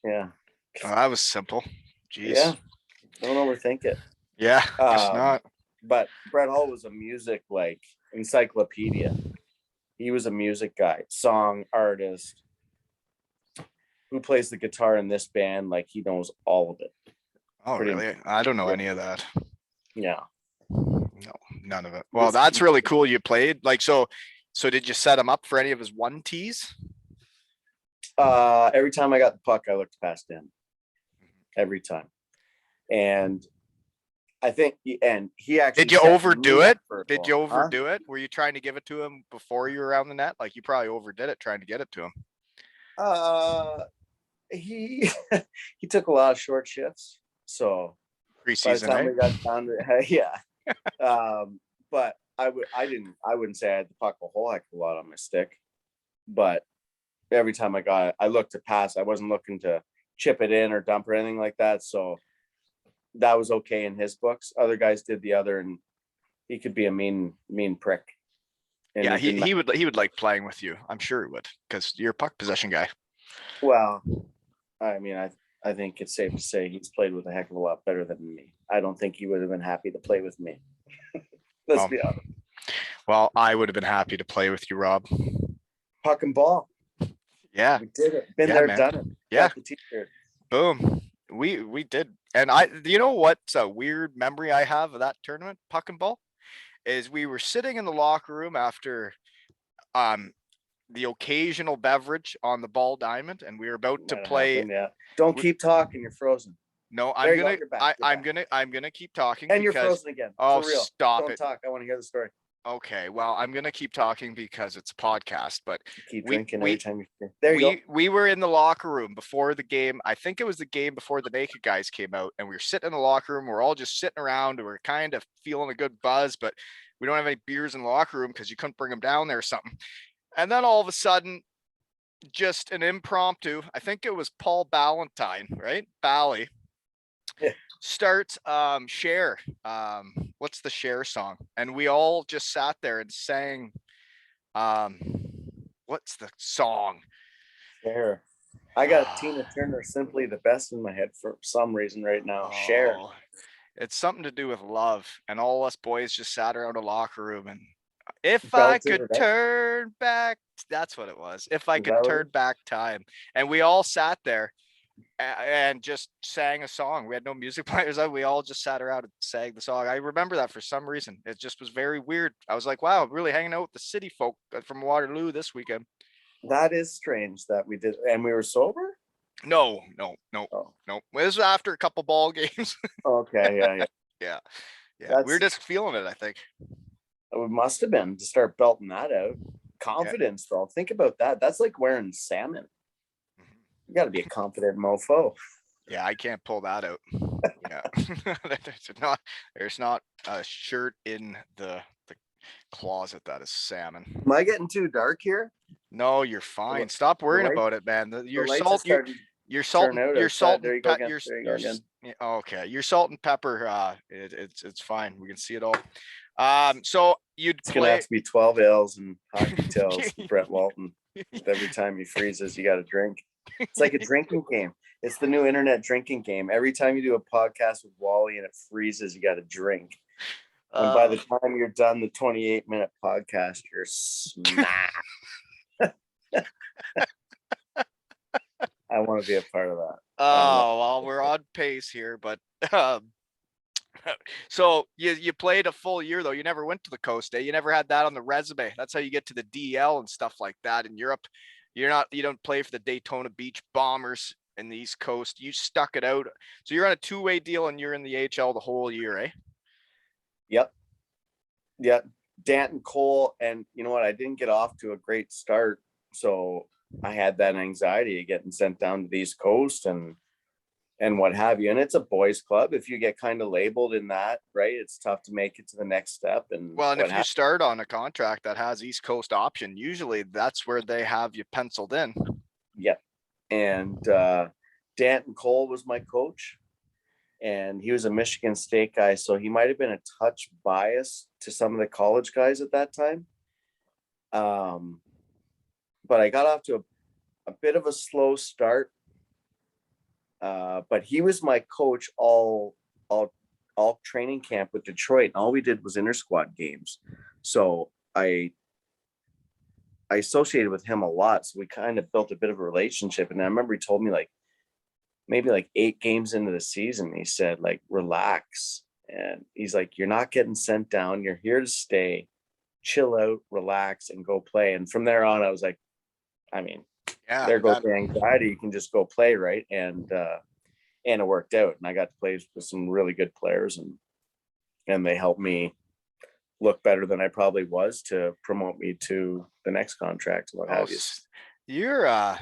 Yeah. Oh, that was simple. Jeez. Yeah. Don't overthink it. Yeah, guess not. But Brett Hull was a music encyclopedia. He was a music guy, song artist, who plays the guitar in this band. Like he knows all of it. Oh, really? I don't know any of that. Yeah. No, none of it. Well, that's really cool. You played so did you set him up for any of his 1-Ts? Every time I got the puck, I looked past him. Every time. And I think he actually. Did you overdo it? Did you overdo it? Were you trying to give it to him before you were around the net? Like you probably overdid it trying to get it to him. He took a lot of short shifts. So preseason, by the time we got down to yeah. But I wouldn't say I had the puck a whole heck of a lot on my stick. But every time I got it, I looked to pass. I wasn't looking to chip it in or dump or anything like that. So that was okay in his books. Other guys did the other, and he could be a mean prick. And Yeah, it didn't he would like playing with you. I'm sure he would, because you're a puck possession guy. Well, I mean, I think it's safe to say he's played with a heck of a lot better than me. I don't think he would have been happy to play with me. Let's be honest. Well, I would have been happy to play with you, Rob. Puck and ball. Yeah. We did it. Been Yeah, there, man. done it. Yeah. Got the t-shirt. Boom. We did. And you know what's a weird memory I have of that tournament, puck and ball, is we were sitting in the locker room after the occasional beverage on the ball diamond, and we were about to play. Yeah. Don't keep talking. You're frozen. No, I'm gonna keep talking. And you're frozen again. Oh, for real. stop Don't it. talk. I want to hear the story. Okay, well, I'm gonna keep talking because it's a podcast, but keep drinking every time you. There you go. We were in the locker room before the game. I think it was the game before the naked guys came out, and we were sitting in the locker room. We're all just sitting around. We're kind of feeling a good buzz, but we don't have any beers in the locker room because you couldn't bring them down there or something. And then all of a sudden, just an impromptu, I think it was Paul Ballantyne, right? Bally. Yeah. Starts Share. What's the Share song? And we all just sat there and sang what's the song? Share. I got Tina Turner, Simply the Best in my head for some reason right now. Share. It's something to do with love. And all us boys just sat around a locker room and if I could turn back, that's what it was. If I could turn back time. And we all sat there and just sang a song. We had no music players. We all just sat around and sang the song. I remember that for some reason. It just was very weird. I was like, wow, really hanging out with the city folk from Waterloo this weekend. That is strange that we did. And we were sober? No. It was after a couple ball games. Okay, yeah. We were just feeling it, I think. It must have been to start belting that out. Confidence, though. Think about that. That's like wearing salmon. You got to be a confident mofo. Yeah, I can't pull that out. Yeah, there's not a shirt in the closet that is salmon. Am I getting too dark here? No, you're fine. Stop worrying about it, man. Your salt and pepper. It's fine. We can see it all. So it's gonna have to be 12 L's and hockey tails. Brett Walton. Every time he freezes, you got to drink. It's like a drinking game. It's the new internet drinking game. Every time you do a podcast with Wally and it freezes, you got to drink. And by the time you're done the 28-minute podcast, you're smacked. I want to be a part of that. Oh, well, we're on pace here, but so you played a full year though. You never went to the coast, eh? You never had that on the resume. That's how you get to the DL and stuff like that in Europe. You don't play for the Daytona Beach Bombers in the East Coast. You stuck it out. So you're on a two-way deal and you're in the AHL the whole year, eh? Yep. Yeah. Danton, Cole, and you know what? I didn't get off to a great start. So I had that anxiety of getting sent down to the East Coast and what have you. And it's a boys club. If you get kind of labeled in that, right, it's tough to make it to the next step. And if you start on a contract that has East Coast option, usually that's where they have you penciled in. Yep. And Danton Cole was my coach, and he was a Michigan State guy, so he might have been a touch biased to some of the college guys at that time. But I got off to a bit of a slow start. But he was my coach all training camp with Detroit. And all we did was inter-squad games. So I associated with him a lot. So we kind of built a bit of a relationship. And I remember he told me maybe 8 games into the season, he said, relax. And he's like, you're not getting sent down. You're here to stay, chill out, relax, and go play. And from there on, I was like, there goes the anxiety. You can just go play, right? And it worked out. And I got to play with some really good players, and they helped me look better than I probably was to promote me to the next contract. What have you? You're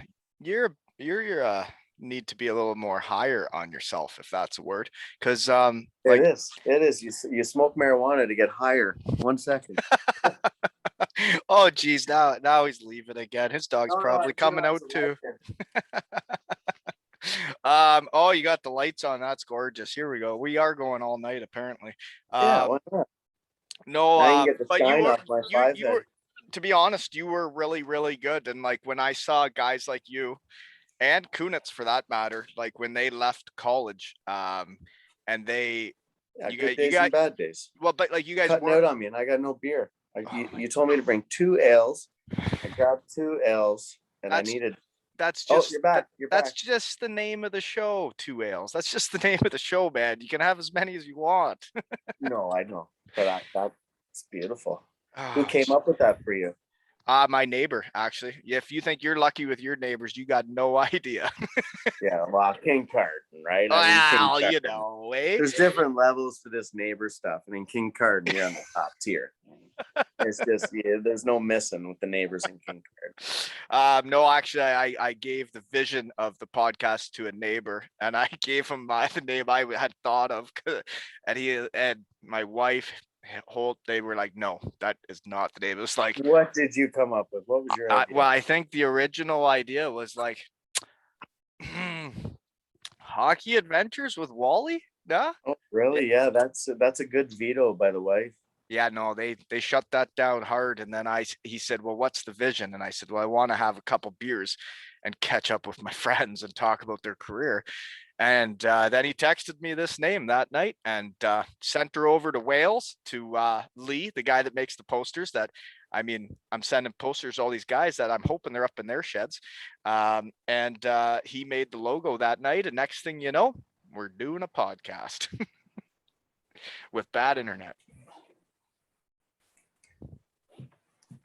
need to be a little more higher on yourself, if that's a word, because it is. You smoke marijuana to get higher. 1 second. Oh geez, now he's leaving again. His dog's probably coming out too. Oh, you got the lights on. That's gorgeous. Here we go. We are going all night apparently. Yeah, why not? No, Now you can get the but shine off my five you head. were, to be honest, you were really, really good. And like when I saw guys like you and Kunitz for that matter, like when they left college, and they, Yeah, you good got, days and bad days. well, but like you guys Cutting were, out on me, and I got no beer. oh my, You told me to bring 2 ales. I grabbed 2 ales, and I that's, needed. that's Oh, just, you're back. You're that's back. just the name of the show, Two Ales. That's just the name of the show, man. You can have as many as you want. No, I know, but that's beautiful. Who Oh, came up with that for you? my neighbor, actually. If you think you're lucky with your neighbors, you got no idea. Yeah, well, King Carton, right? I mean, King Well, you Carton. know, eh? There's different levels to this neighbor stuff. I mean, King Carton, you're on the top tier. It's just, yeah, there's no missing with the neighbors in King Carton. No, actually, I gave the vision of the podcast to a neighbor, and I gave him the name I had thought of, and he and my wife they were like, no, that is not the name. It was like, What did you come up with? What was your idea? well, I think the original idea was like Hockey Adventures with Wally. Nah? Oh, really? Yeah, that's a good veto by the wife. Yeah, no, they shut that down hard. And then he said, well, what's the vision? And I said, well, I want to have a couple beers and catch up with my friends and talk about their career. And then he texted me this name that night and sent her over to Wales to Lee, the guy that makes the posters. That, I mean, I'm sending posters to all these guys that I'm hoping they're up in their sheds. And he made the logo that night. And next thing you know, we're doing a podcast with bad internet.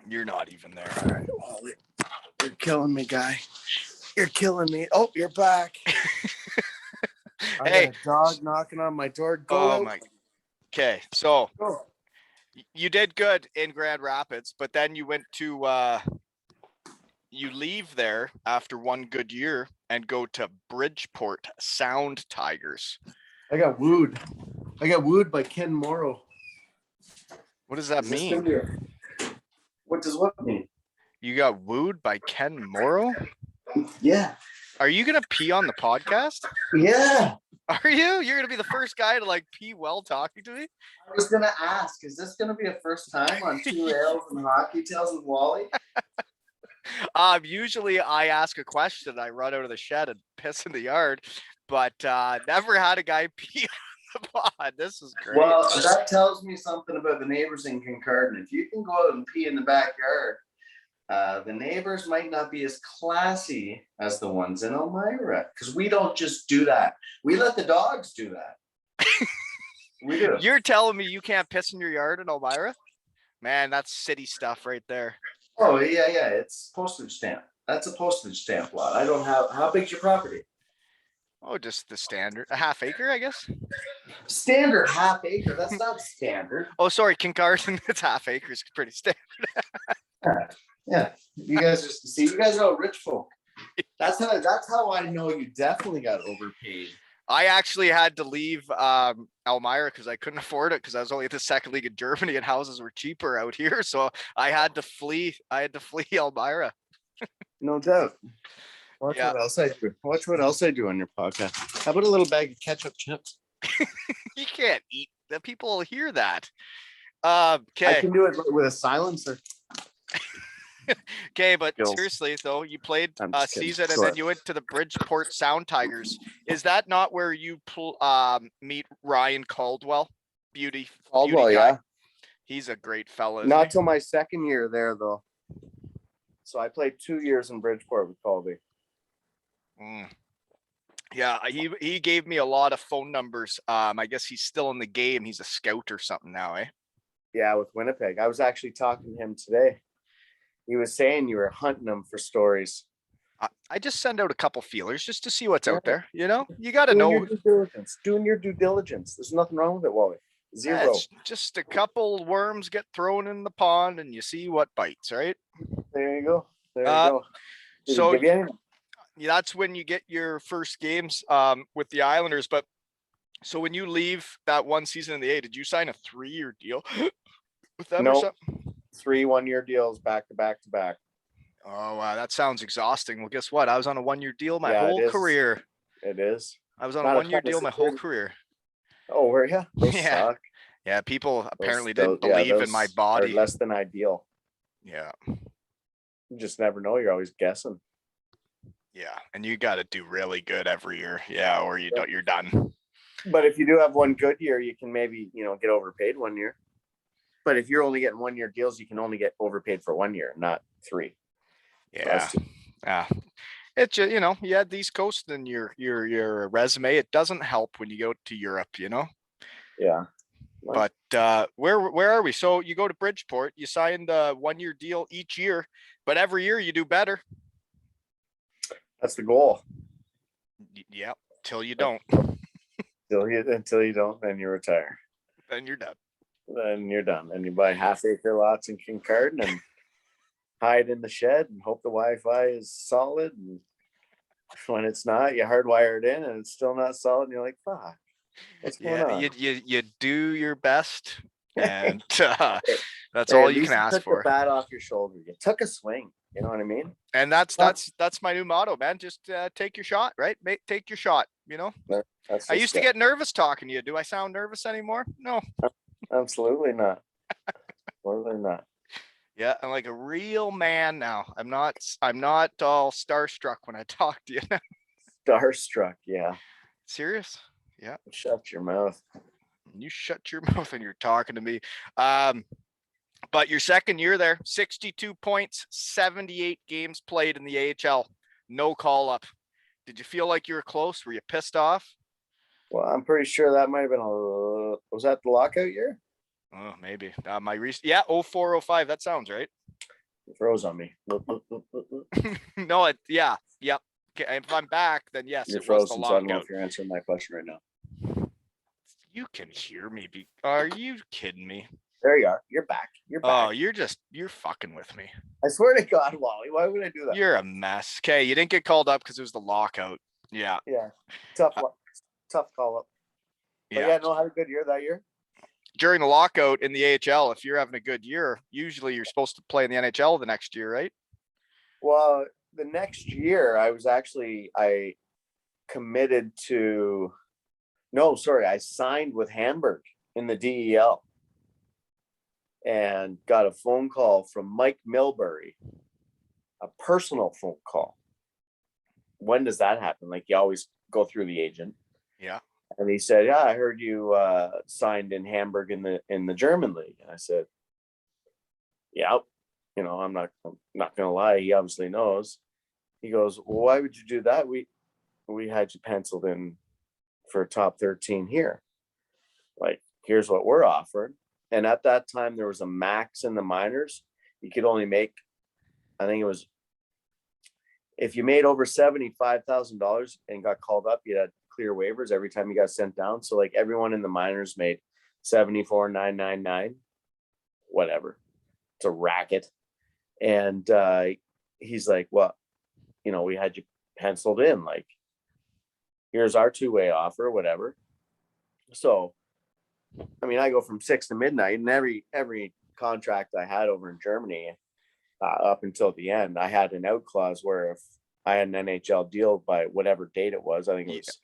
You're not even there. All right, Wally, you're killing me, guy. You're killing me. Oh, you're back. I Hey, got a dog knocking on my door. Go out. my. Okay, so Go. you did good in Grand Rapids, but then you went to you leave there after one good year and go to Bridgeport Sound Tigers. I got wooed. By Ken Morrow. What does that mean? What does what mean? You got wooed by Ken Morrow? Yeah. Are you gonna pee on the podcast? Yeah. Are you? You're gonna be the first guy to like pee while talking to me? I was gonna ask, is this gonna be a first time on 2 Ales and Hockey Tales with Wally? Usually I ask a question, I run out of the shed and piss in the yard, but never had a guy pee on the pod. This is great. Well, that tells me something about the neighbors in Kincardine. If you can go out and pee in the backyard, the neighbors might not be as classy as the ones in Elmira, because we don't just do that. We let the dogs do that. We do. You're telling me you can't piss in your yard in Elmira? Man, that's city stuff right there. Oh, yeah. It's postage stamp. That's a postage stamp lot. I don't have. How big's your property? Oh, just the standard, a half acre, I guess. Standard half acre. That's not standard. Oh, sorry, Kincardine. It's half acres, pretty standard. Yeah, you guys are rich folk. That's how I know you definitely got overpaid. I actually had to leave Elmira because I couldn't afford it because I was only at the second league in Germany and houses were cheaper out here. So I had to flee. Elmira. No doubt. Watch what else I do on your podcast. How about a little bag of ketchup chips? You can't eat that. People will hear that. Okay. I can do it with a silencer. Okay, but seriously though, you played a season and then you went to the Bridgeport Sound Tigers. Is that not where you meet Ryan Caldwell? Beauty guy. Yeah. He's a great fella. Not till my second year there though. So I played 2 years in Bridgeport with Colby. Yeah, he gave me a lot of phone numbers. I guess he's still in the game. He's a scout or something now, eh? Yeah, with Winnipeg. I was actually talking to him today. He was saying you were hunting them for stories. I just send out a couple feelers just to see what's out there. You know, you got to know. Doing your due diligence. There's nothing wrong with it, Wally. Zero. Yeah, it's just a couple worms get thrown in the pond and you see what bites, right? There you go. There you go. So that's when you get your first games with the Islanders. But so when you leave that one season in the A, did you sign a 3-year deal with them? No, 3 1-year deals back to back to back. Oh, wow. That sounds exhausting. Well, guess what? I was on a 1-year deal my whole career. It is. I was on a 1-year deal my whole career. Oh, were you? Those suck. Yeah, people apparently Those, didn't believe in my those are body. less than ideal. Yeah. You just never know. You're always guessing. Yeah, and you got to do really good every year. Yeah, or you Yeah. don't, you're done. But if you do have one good year, you can maybe, get overpaid 1 year. But if you're only getting 1 year deals, you can only get overpaid for 1 year, not 3. Yeah. Yeah. It's just, you had the East Coast in your resume. It doesn't help when you go to Europe, Yeah. But where are we? So you go to Bridgeport, you signed a 1 year deal each year, but every year you do better. That's the goal. Yeah, till you don't. Until you don't, then you retire. Then you're done. Then you're done. And you buy half-acre lots in Kincardine and hide in the shed and hope the Wi-Fi is solid. And when it's not, you hardwire it in and it's still not solid. And you're like, fuck, what's going on? You do your best, and that's Hey, all at you least can ask took for. the bat off your shoulder. You took a swing. You know what I mean? And that's my new motto, man. Just take your shot, right? Take your shot. I used to get nervous talking to you. Do I sound nervous anymore? No. Absolutely not. Absolutely not. Yeah, I'm like a real man now. I'm not all starstruck when I talk to you. Starstruck, yeah. Serious? Yeah. Shut your mouth. You shut your mouth when you're talking to me. But your second year there, 62 points, 78 games played in the AHL. No call up. Did you feel like you were close? Were you pissed off? Well, I'm pretty sure that might have been was that the lockout year? Oh, maybe. My recent, yeah, 0405. That sounds right. It froze on me. No, yeah, yep. Okay, if I'm back, then yes, You're it was the frozen, so I don't know lockout. if you're answering my question right now. You can hear me. Are you kidding me? There you are. You're back. You're back. Oh, you're fucking with me. I swear to God, Wally, why would I do that? You're a mess. Okay, you didn't get called up because it was the lockout. Yeah. Yeah. Tough call up. But yeah, no, I had a good year that year. During the lockout in the AHL, if you're having a good year, usually you're supposed to play in the NHL the next year, right? Well, the next year I committed to I signed with Hamburg in the DEL and got a phone call from Mike Milbury, a personal phone call. When does that happen? Like, you always go through the agent. Yeah. And he said, yeah, I heard you signed in Hamburg in the German league. And I said, yeah, I'm not gonna lie, he obviously knows. He goes, well, why would you do that? We had you penciled in for top 13 here. Like, here's what we're offering. And at that time, there was a max in the minors. You could only make, I think it was, if you made over $75,000 and got called up, you had clear waivers every time you got sent down. So like everyone in the minors made 74,999, whatever. It's a racket. And he's like, well, we had you penciled in, like, here's our two-way offer, whatever. So, I mean, I go from 6 to midnight, and every contract I had over in Germany, up until the end, I had an out clause where if I had an NHL deal by whatever date it was, I think it was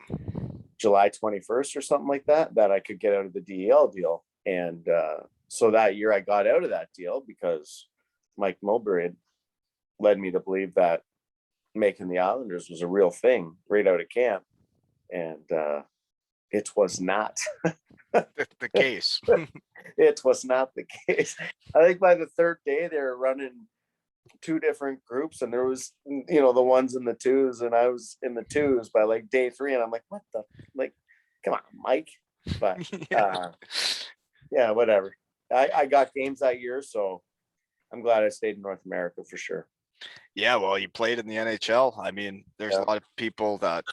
July 21st or something like that, that I could get out of the DEL deal. And so that year I got out of that deal because Mike Mulberry had led me to believe that making the Islanders was a real thing right out of camp. And it was not the case. It was not the case. I think by the third day they were running 2 different groups, and there was the ones in the twos, and I was in the twos by like day 3, and I'm like, what the, like, come on, Mike. But yeah, whatever. I got games that year, so I'm glad I stayed in North America for sure. Yeah, well, you played in the NHL. I mean, there's a lot of people that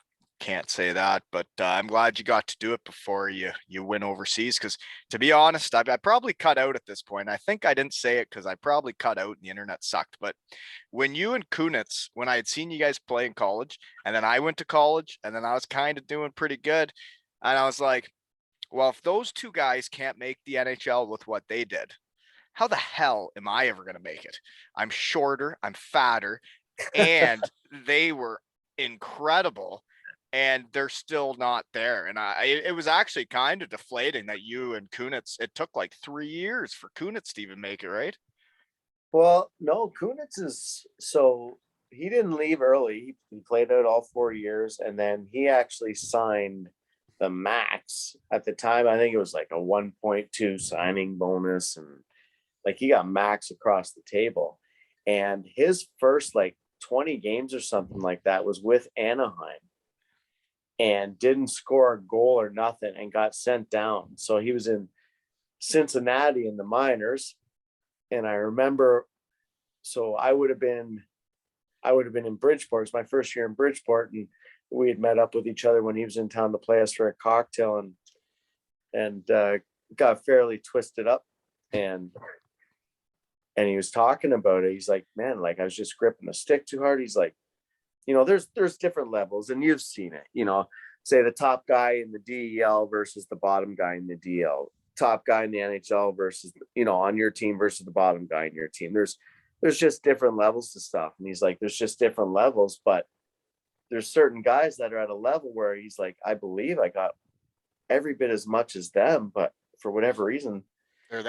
can't say that, but I'm glad you got to do it before you went overseas. Because to be honest, I probably cut out at this point. I think I didn't say it because I probably cut out and the internet sucked. But when you and Kunitz, when I had seen you guys play in college, and then I went to college, and then I was kind of doing pretty good, and I was like, well, if those 2 guys can't make the NHL with what they did, how the hell am I ever going to make it? I'm shorter, I'm fatter, and they were incredible. and they're still not there. And it was actually kind of deflating that you and Kunitz, it took like 3 years for Kunitz to even make it, right? Well, no, Kunitz is so he didn't leave early. He played out all 4 years, and then he actually signed the max at the time. I think it was like a 1.2 signing bonus, and like he got max across the table. And his first like 20 games or something like that was with Anaheim, and didn't score a goal or nothing and got sent down. So he was in Cincinnati in the minors. And I remember, so I would have been in Bridgeport. It's my first year in Bridgeport, and we had met up with each other when he was in town to play us for a cocktail, and got fairly twisted up, and he was talking about it. He's like, man, like I was just gripping the stick too hard. He's like, there's different levels, and you've seen it, say the top guy in the DEL versus the bottom guy in the DL, top guy in the NHL versus, on your team versus the bottom guy in your team. There's just different levels to stuff. And he's like, there's just different levels, but there's certain guys that are at a level where he's like, I believe I got every bit as much as them, but for whatever reason, They're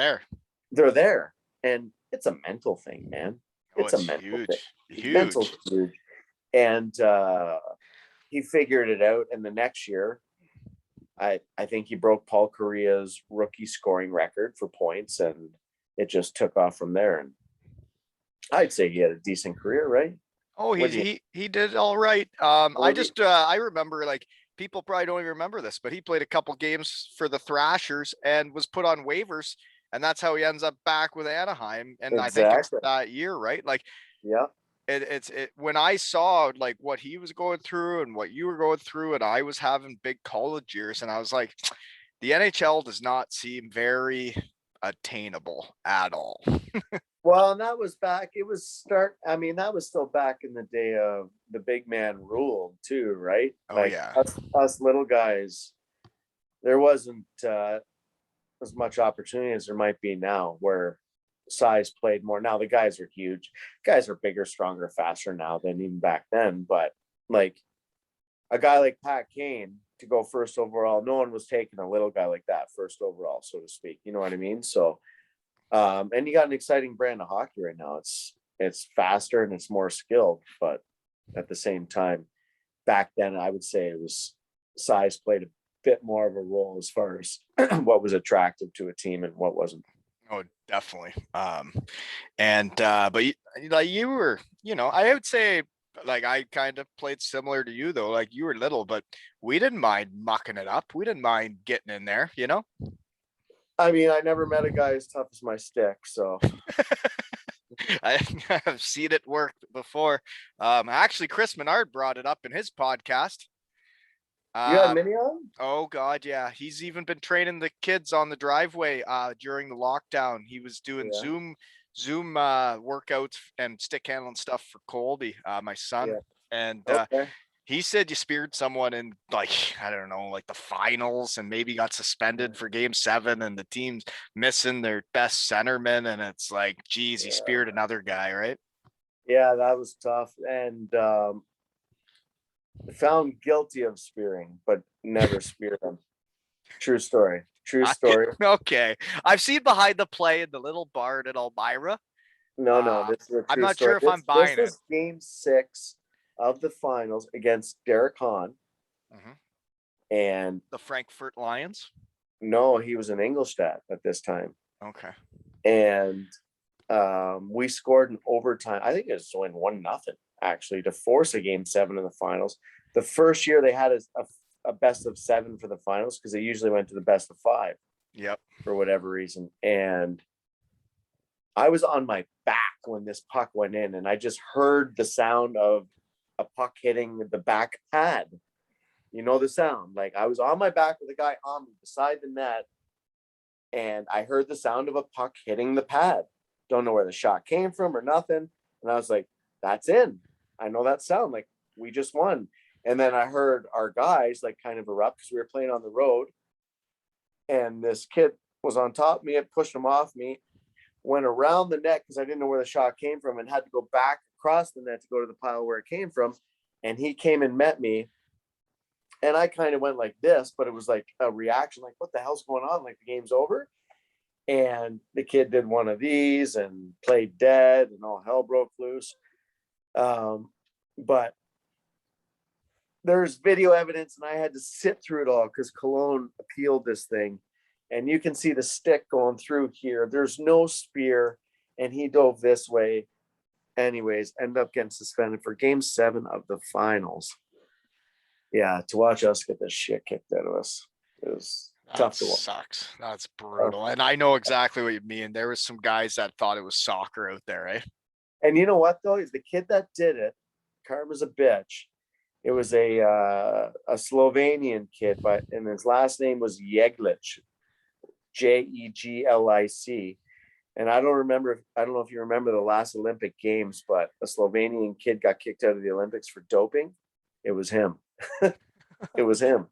there. And it's a mental thing, man. It's a mental huge, thing. huge. Mental huge. And he figured it out. And the next year, I think he broke Paul Correa's rookie scoring record for points, and it just took off from there. And I'd say he had a decent career, right? Oh, he did all right. I remember, like, people probably don't even remember this, but he played a couple games for the Thrashers and was put on waivers, and that's how he ends up back with Anaheim. And Exactly. I think it's that year, right? Like, yeah. It's when I saw like what he was going through and what you were going through, and I was having big college years, and I was like, the NHL does not seem very attainable at all. Well, and that was back. That was still back in the day of the big man rule too, right? Oh, like yeah. us little guys, there wasn't as much opportunity as there might be now, where size played more. Now the guys are huge. Guys are bigger, stronger, faster now than even back then. But like a guy like Pat Kane to go first overall, no one was taking a little guy like that first overall, so to speak. You know what I mean? So, and you got an exciting brand of hockey right now. It's faster and it's more skilled, but at the same time, back then I would say it was size played a bit more of a role as far as what was attractive to a team and what wasn't. Oh, definitely. But like you were, I would say, like, I kind of played similar to you though. Like, you were little, but we didn't mind mucking it up. We didn't mind getting in there, I mean, I never met a guy as tough as my stick, so. I've seen it work before. Actually, Chris Menard brought it up in his podcast. You had Mini on? Oh God, yeah. He's even been training the kids on the driveway during the lockdown. He was doing Zoom workouts and stick handling stuff for Colby, my son. Yeah. And Okay. he said you speared someone in, like, I don't know, like the finals, and maybe got suspended for game 7, and the team's missing their best centerman, and it's like, geez, he speared another guy, right? Yeah, that was tough. And found guilty of spearing, but never speared him. True story. True story. Okay. I've seen behind the play in the little barn at Elmira. No, this is a true I'm not story. sure if I'm buying this was game 6 of the finals against Derek Hahn. And the Frankfurt Lions. No, he was in Ingolstadt at this time. Okay. And we scored in overtime. I think it was win 1-0 actually to force a game 7 in the finals. The first year they had a best of 7 for the finals, because they usually went to the best of 5. Yep. For whatever reason. And I was on my back when this puck went in, and I just heard the sound of a puck hitting the back pad. You know the sound. Like, I was on my back with a guy on me beside the net, and I heard the sound of a puck hitting the pad. Don't know where the shot came from or nothing. And I was like, that's in. I know that sound. Like, we just won. And then I heard our guys like kind of erupt, because we were playing on the road. And this kid was on top of me. It pushed him off me, went around the net because I didn't know where the shot came from, and had to go back across the net to go to the pile where it came from. And he came and met me. And I kind of went like this, but it was like a reaction, like, what the hell's going on? Like the game's over. And the kid did one of these and played dead and all hell broke loose. But there's video evidence and I had to sit through it all because Cologne appealed this thing. And you can see the stick going through here. There's no spear. And he dove this way. Anyways, ended up getting suspended for game 7 of the finals. Yeah, to watch us get the shit kicked out of us. It was tough to watch. Sucks. That's brutal. And I know exactly what you mean. There was some guys that thought it was soccer out there, eh? And you know what though? Is the kid that did it, karma's a bitch. It was a Slovenian kid, and his last name was Jeglic, Jeglic. And I don't know if you remember the last Olympic Games, but a Slovenian kid got kicked out of the Olympics for doping. It was him. It was him.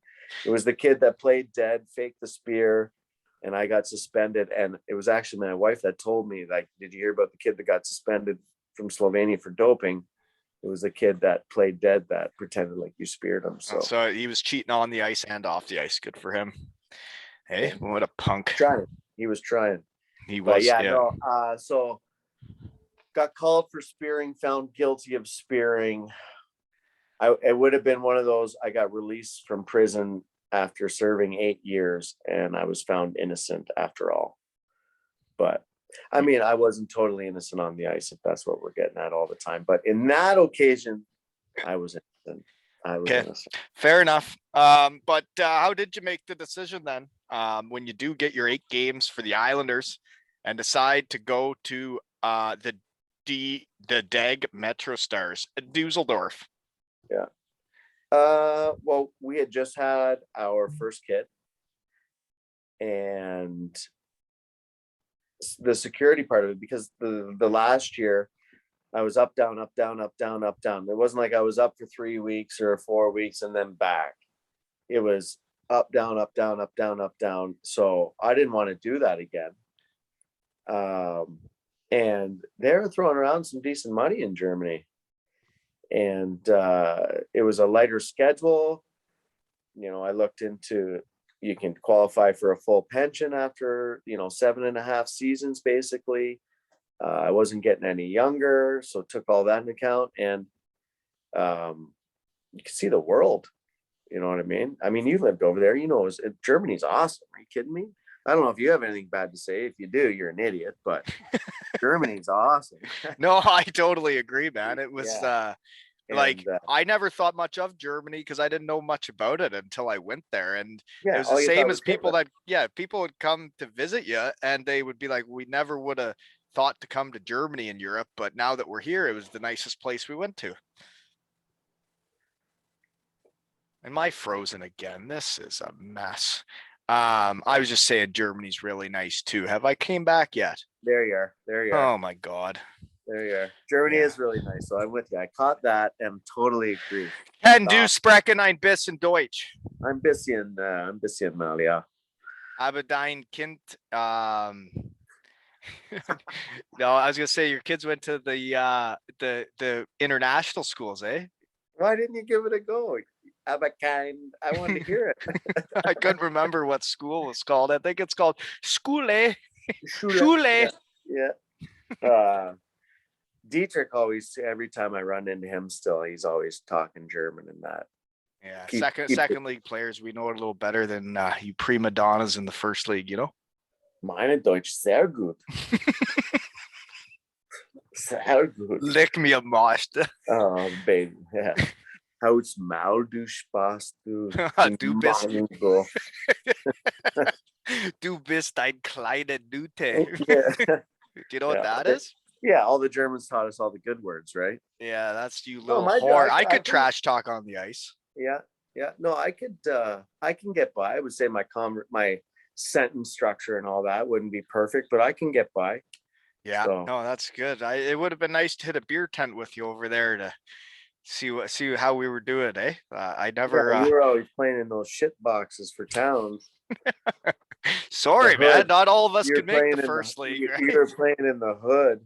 It was the kid that played dead, faked the spear, and I got suspended. And it was actually my wife that told me, like, did you hear about the kid that got suspended from Slovenia for doping? It was the kid that played dead that pretended like you speared him. So he was cheating on the ice and off the ice. Good for him. Hey, what a punk. He was trying. He was. But no. So got called for spearing, found guilty of spearing. It would have been one of those. I got released from prison after serving 8 years, and I was found innocent after all. But I mean, I wasn't totally innocent on the ice, if that's what we're getting at all the time. But in that occasion, I was innocent. Innocent. Fair enough. But how did you make the decision then? When you do get your 8 games for the Islanders and decide to go to the DAG Metro Stars at Dusseldorf? Yeah. Well, we had just had our first kid, and the security part of it, because the last year I was up, down, up, down, up, down, up, down. It wasn't like I was up for 3 weeks or 4 weeks and then back. It was up, down, up, down, up, down, up, down. So I didn't want to do that again. And they're throwing around some decent money in Germany. And it was a lighter schedule. You know, I looked into, you can qualify for a full pension after, 7.5 seasons, basically. I wasn't getting any younger, so took all that into account. And you can see the world. You know what I mean? I mean, you lived over there. Germany's awesome. Are you kidding me? I don't know if you have anything bad to say. If you do, you're an idiot. But Germany's awesome. No, I totally agree, man. It was I never thought much of Germany because I didn't know much about it until I went there. And it was the same as people people would come to visit you and they would be like, we never would have thought to come to Germany in Europe. But now that we're here, it was the nicest place we went to. Am I frozen again? This is a mess. I was just saying Germany's really nice too. Have I came back yet? There you are. Oh my God. There you are. Germany is really nice. So I'm with you. I caught that and totally agree. Can du sprechen ein bisschen Deutsch? Ein bisschen mal, ja. Aber dein Kind, no, I was gonna say your kids went to the international schools, eh? Why didn't you give it a go? I wanted to hear it. I couldn't remember what school was called. I think it's called Schule. Yeah. Dietrich always, every time I run into him still, he's always talking German and that. Yeah. Second league players, we know it a little better than you prima donnas in the first league, you know? Meine Deutsch sehr gut. Sehr gut. Lick me a Master. Oh, baby. Yeah. How's Maul, du Spaß, du. Du bist ein kleiner Nute. Yeah. Do you know what that is? Yeah, all the Germans taught us all the good words, right? Yeah, that's you little whore. I could trash talk on the ice. Yeah. No, I can get by. I would say my sentence structure and all that wouldn't be perfect, but I can get by. Yeah, so. No, that's good. It would have been nice to hit a beer tent with you over there to see how we were doing, eh? I never. You were always playing in those shit boxes for towns. Sorry, man. Not all of us could make the first league. Right? You were playing in the hood.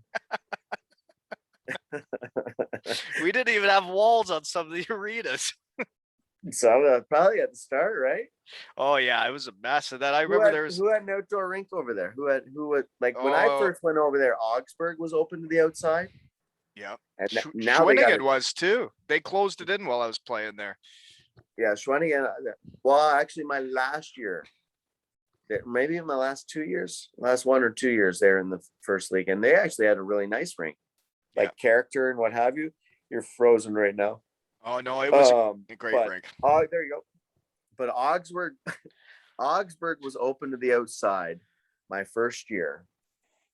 We didn't even have walls on some of the arenas. So probably at the start, right? Oh yeah, it was a mess. And then I remember there was Who had an outdoor rink over there? Who had like when I oh first went over there, Augsburg was open to the outside, yeah, and now they got Schwenningen it. was too. They closed it in while I was playing there. Yeah, Schwenningen. Well, actually, my last year, maybe in my last 2 years, last 1 or 2 years, there in the first league, and they actually had a really nice rink, Yeah. like character and what have you. You're frozen right now. Oh no, it was a great But rink. there you go. But Augsburg was open to the outside my first year,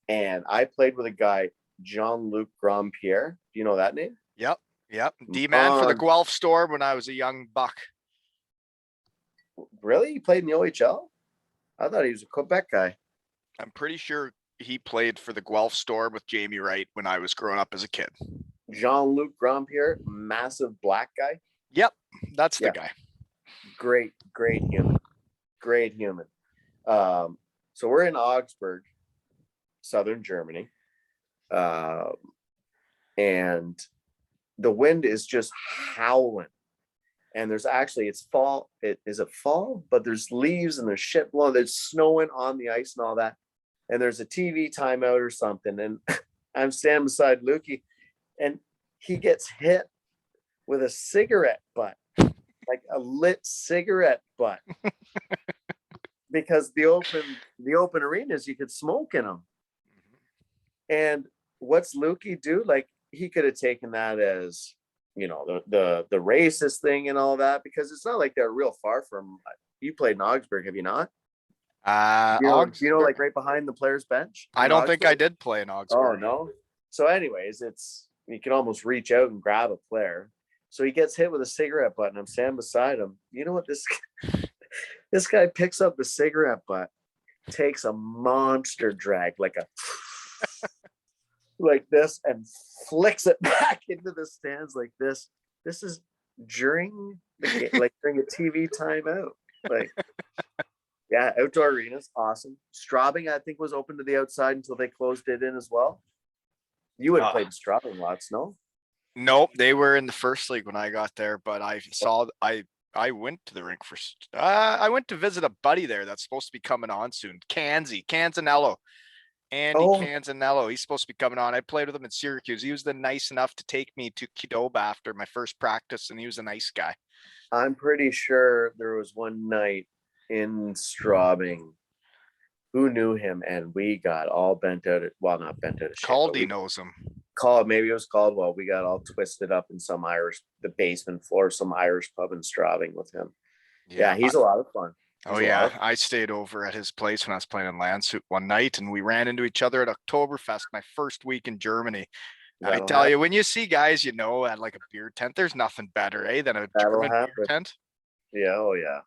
and I played with a guy, Jean-Luc Grandpierre. Do you know that name? Yep. D-man for the Guelph Storm when I was a young buck. Really? He played in the OHL? I thought he was a Quebec guy. I'm pretty sure he played for the Guelph Storm with Jamie Wright when I was growing up as a kid. Jean-Luc Grandpierre, massive black guy. Yep, that's the guy. Great human. So we're in Augsburg, southern Germany, and the wind is just howling. And there's actually, it's fall. Is it fall? But there's leaves and there's shit blowing. There's snowing on the ice and all that. And there's a TV timeout or something. And I'm standing beside Lukey, and he gets hit with a cigarette butt, like a lit cigarette butt. Because the open arenas, you could smoke in them. And what's Lukey do? Like, he could have taken that as, you know, the racist thing and all that, because it's not like they're real far from. You played in Augsburg, have you not? You know, like right behind the players' bench. I don't think I did play in Augsburg. Oh no. So, anyways, you can almost reach out and grab a player. So he gets hit with a cigarette butt, and I'm standing beside him. You know what this guy picks up the cigarette butt, takes a monster drag, like this, and flicks it back into the stands like this. This is during the game, like during a TV timeout. Like, yeah, outdoor arenas, awesome. Straubing, I think, was open to the outside until they closed it in as well. You would have played in Straubing lots, no? Nope, they were in the first league when I got there, but I went to the rink for I went to visit a buddy there that's supposed to be coming on soon. Canzanello. Andy Canzanello. He's supposed to be coming on. I played with him in Syracuse. He was nice enough to take me to Qdoba after my first practice, and he was a nice guy. I'm pretty sure there was one night in Straubing who knew him, and we got all bent out of, well, not bent out of shit. Caldy knows him. Maybe it was Caldwell. We got all twisted up in the basement floor, some Irish pub in Straubing with him. Yeah, he's a lot of fun. I stayed over at his place when I was playing in Landshut one night, and we ran into each other at Oktoberfest, my first week in Germany. I tell you, when you see guys, you know, at like a beer tent, there's nothing better, than a German beer tent. Yeah, oh yeah.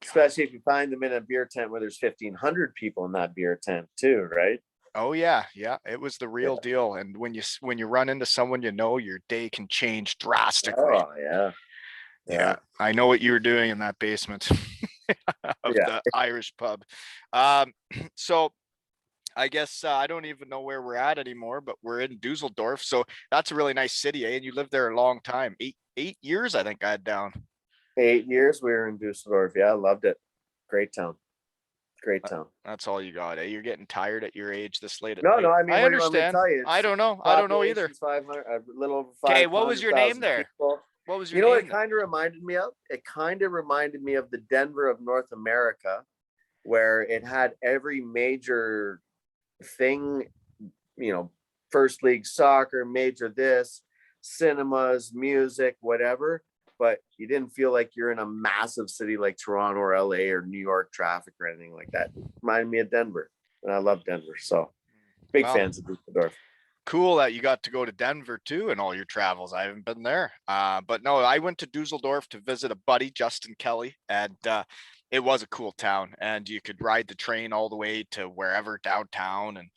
Especially if you find them in a beer tent where there's 1,500 people in that beer tent too, right? Oh yeah, it was the real deal. And when you run into someone, you know, your day can change drastically. Oh yeah. I know what you were doing in that basement of the Irish pub. So I guess I don't even know where we're at anymore, but we're in Dusseldorf. So that's a really nice city, And you lived there a long time. Eight years, I think I had down. 8 years we were in Dusseldorf. Yeah, I loved it. Great town. That's all you got, You're getting tired at your age this late at night. No, I mean, I understand. I don't know. I don't know either. 500, a little over 500. Okay, what was your name there? People. What was your name? You know what it kind of reminded me of? It kind of reminded me of the Denver of North America, where it had every major thing, you know, first league soccer, major this, cinemas, music, whatever. But you didn't feel like you're in a massive city like Toronto or LA or New York traffic or anything like that. It reminded me of Denver, and I love Denver. So big fans of Dusseldorf. Cool that you got to go to Denver too in all your travels. I haven't been there. But no, I went to Dusseldorf to visit a buddy, Justin Kelly, and it was a cool town. And you could ride the train all the way to wherever downtown. And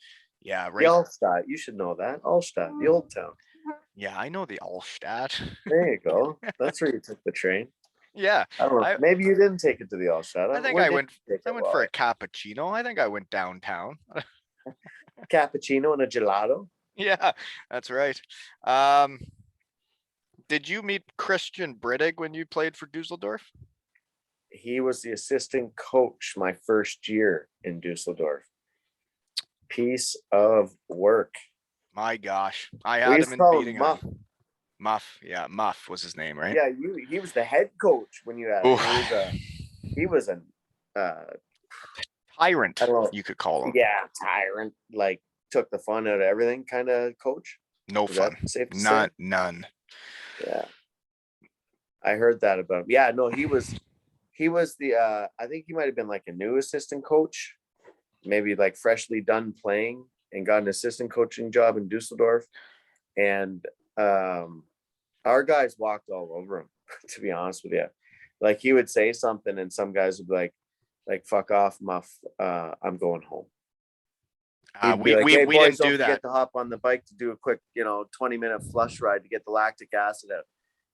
right. The Altstadt, you should know that. Altstadt, the old town. Yeah, I know the Altstadt. There you go. That's where you took the train. Yeah. I don't know. Maybe you didn't take it to the Altstadt. I think I went for a cappuccino. I think I went downtown. Cappuccino and a gelato. Yeah, that's right. Did you meet Christian Brittig when you played for Dusseldorf? He was the assistant coach my first year in Dusseldorf. Piece of work. My gosh, I We had used him to in call him beating Muff. on. Muff, yeah, Muff was his name, right? Yeah, he was the head coach when you had him. Oof. He was a Tyrant, I don't know. you could call him. Yeah, tyrant, like took the fun out of everything kind of coach. No Is that fun. safe to say? None. Yeah. I heard that about him. Yeah, no, he was the I think he might have been like a new assistant coach, maybe like freshly done playing and got an assistant coaching job in Dusseldorf. And our guys walked all over him, to be honest with you. Like he would say something and some guys would be like fuck off, Muff, I'm going home. He'd be like, hey, we boys, didn't do don't forget that. to hop on the bike to do a quick, 20-minute flush ride to get the lactic acid out.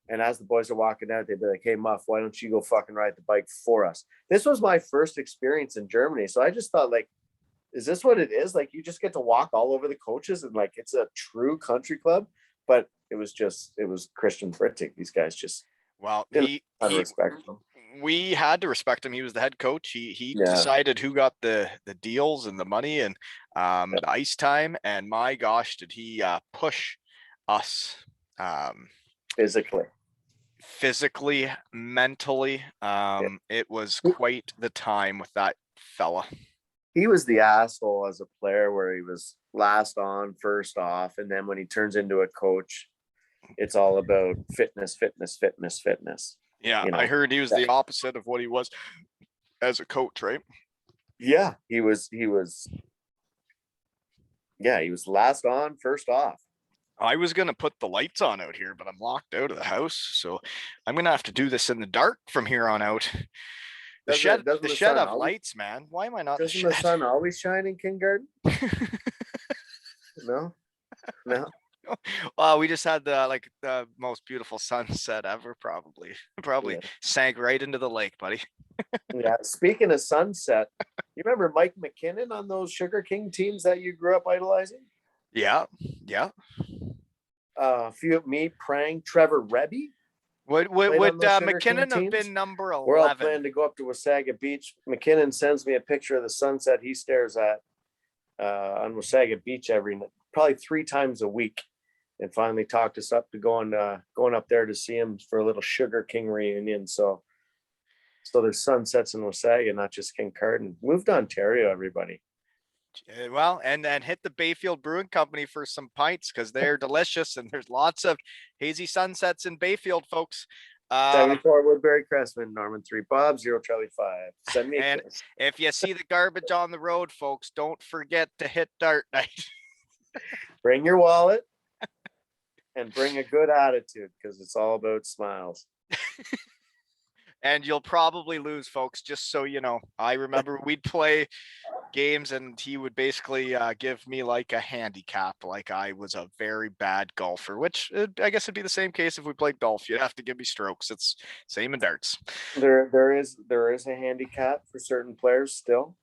And as the boys are walking out, they'd be like, hey, Muff, why don't you go fucking ride the bike for us? This was my first experience in Germany. So I just thought, like, is this what it is? Like, you just get to walk all over the coaches and, like, it's a true country club. But it was Christian Brittig. These guys just Well, respect them. We had to respect him. He was the head coach. He decided who got the deals and the money and the ice time. And my gosh, did he push us physically, mentally. It was quite the time with that fella. He was the asshole as a player where he was last on, first off. And then when he turns into a coach, it's all about fitness. Yeah, I heard he was the opposite of what he was as a coach, right? Yeah, he was last on, first off. I was going to put the lights on out here, but I'm locked out of the house. So I'm going to have to do this in the dark from here on out. The shed of lights, man. Why am I not in the shed? Doesn't the sun always shine in kindergarten? No. Well, we just had the most beautiful sunset ever, probably sank right into the lake, buddy. Yeah. Speaking of sunset, you remember Mike McKinnon on those Sugar King teams that you grew up idolizing? Yeah. A few of me, Prang, Trevor Rebby. Would McKinnon have been number 11? We're all planning to go up to Wasaga Beach. McKinnon sends me a picture of the sunset he stares at on Wasaga Beach probably 3 times a week, and finally talked us up to going up there to see him for a little Sugar King reunion. So there's sunsets in Wasaga, not just Kincardine. Moved to Ontario, everybody. Well, and hit the Bayfield Brewing Company for some pints because they're delicious, and there's lots of hazy sunsets in Bayfield, folks. 74 Woodbury Crestman, Norman 3 Bob 0 Charlie 5. Send me and if you see the garbage on the road, folks, don't forget to hit dart night. Bring your wallet and bring a good attitude because it's all about smiles. And you'll probably lose, folks, just so you know. I remember we'd play games and he would basically give me like a handicap, like I was a very bad golfer, which I guess it'd be the same case if we played golf. You'd have to give me strokes. It's same in darts. There is a handicap for certain players still,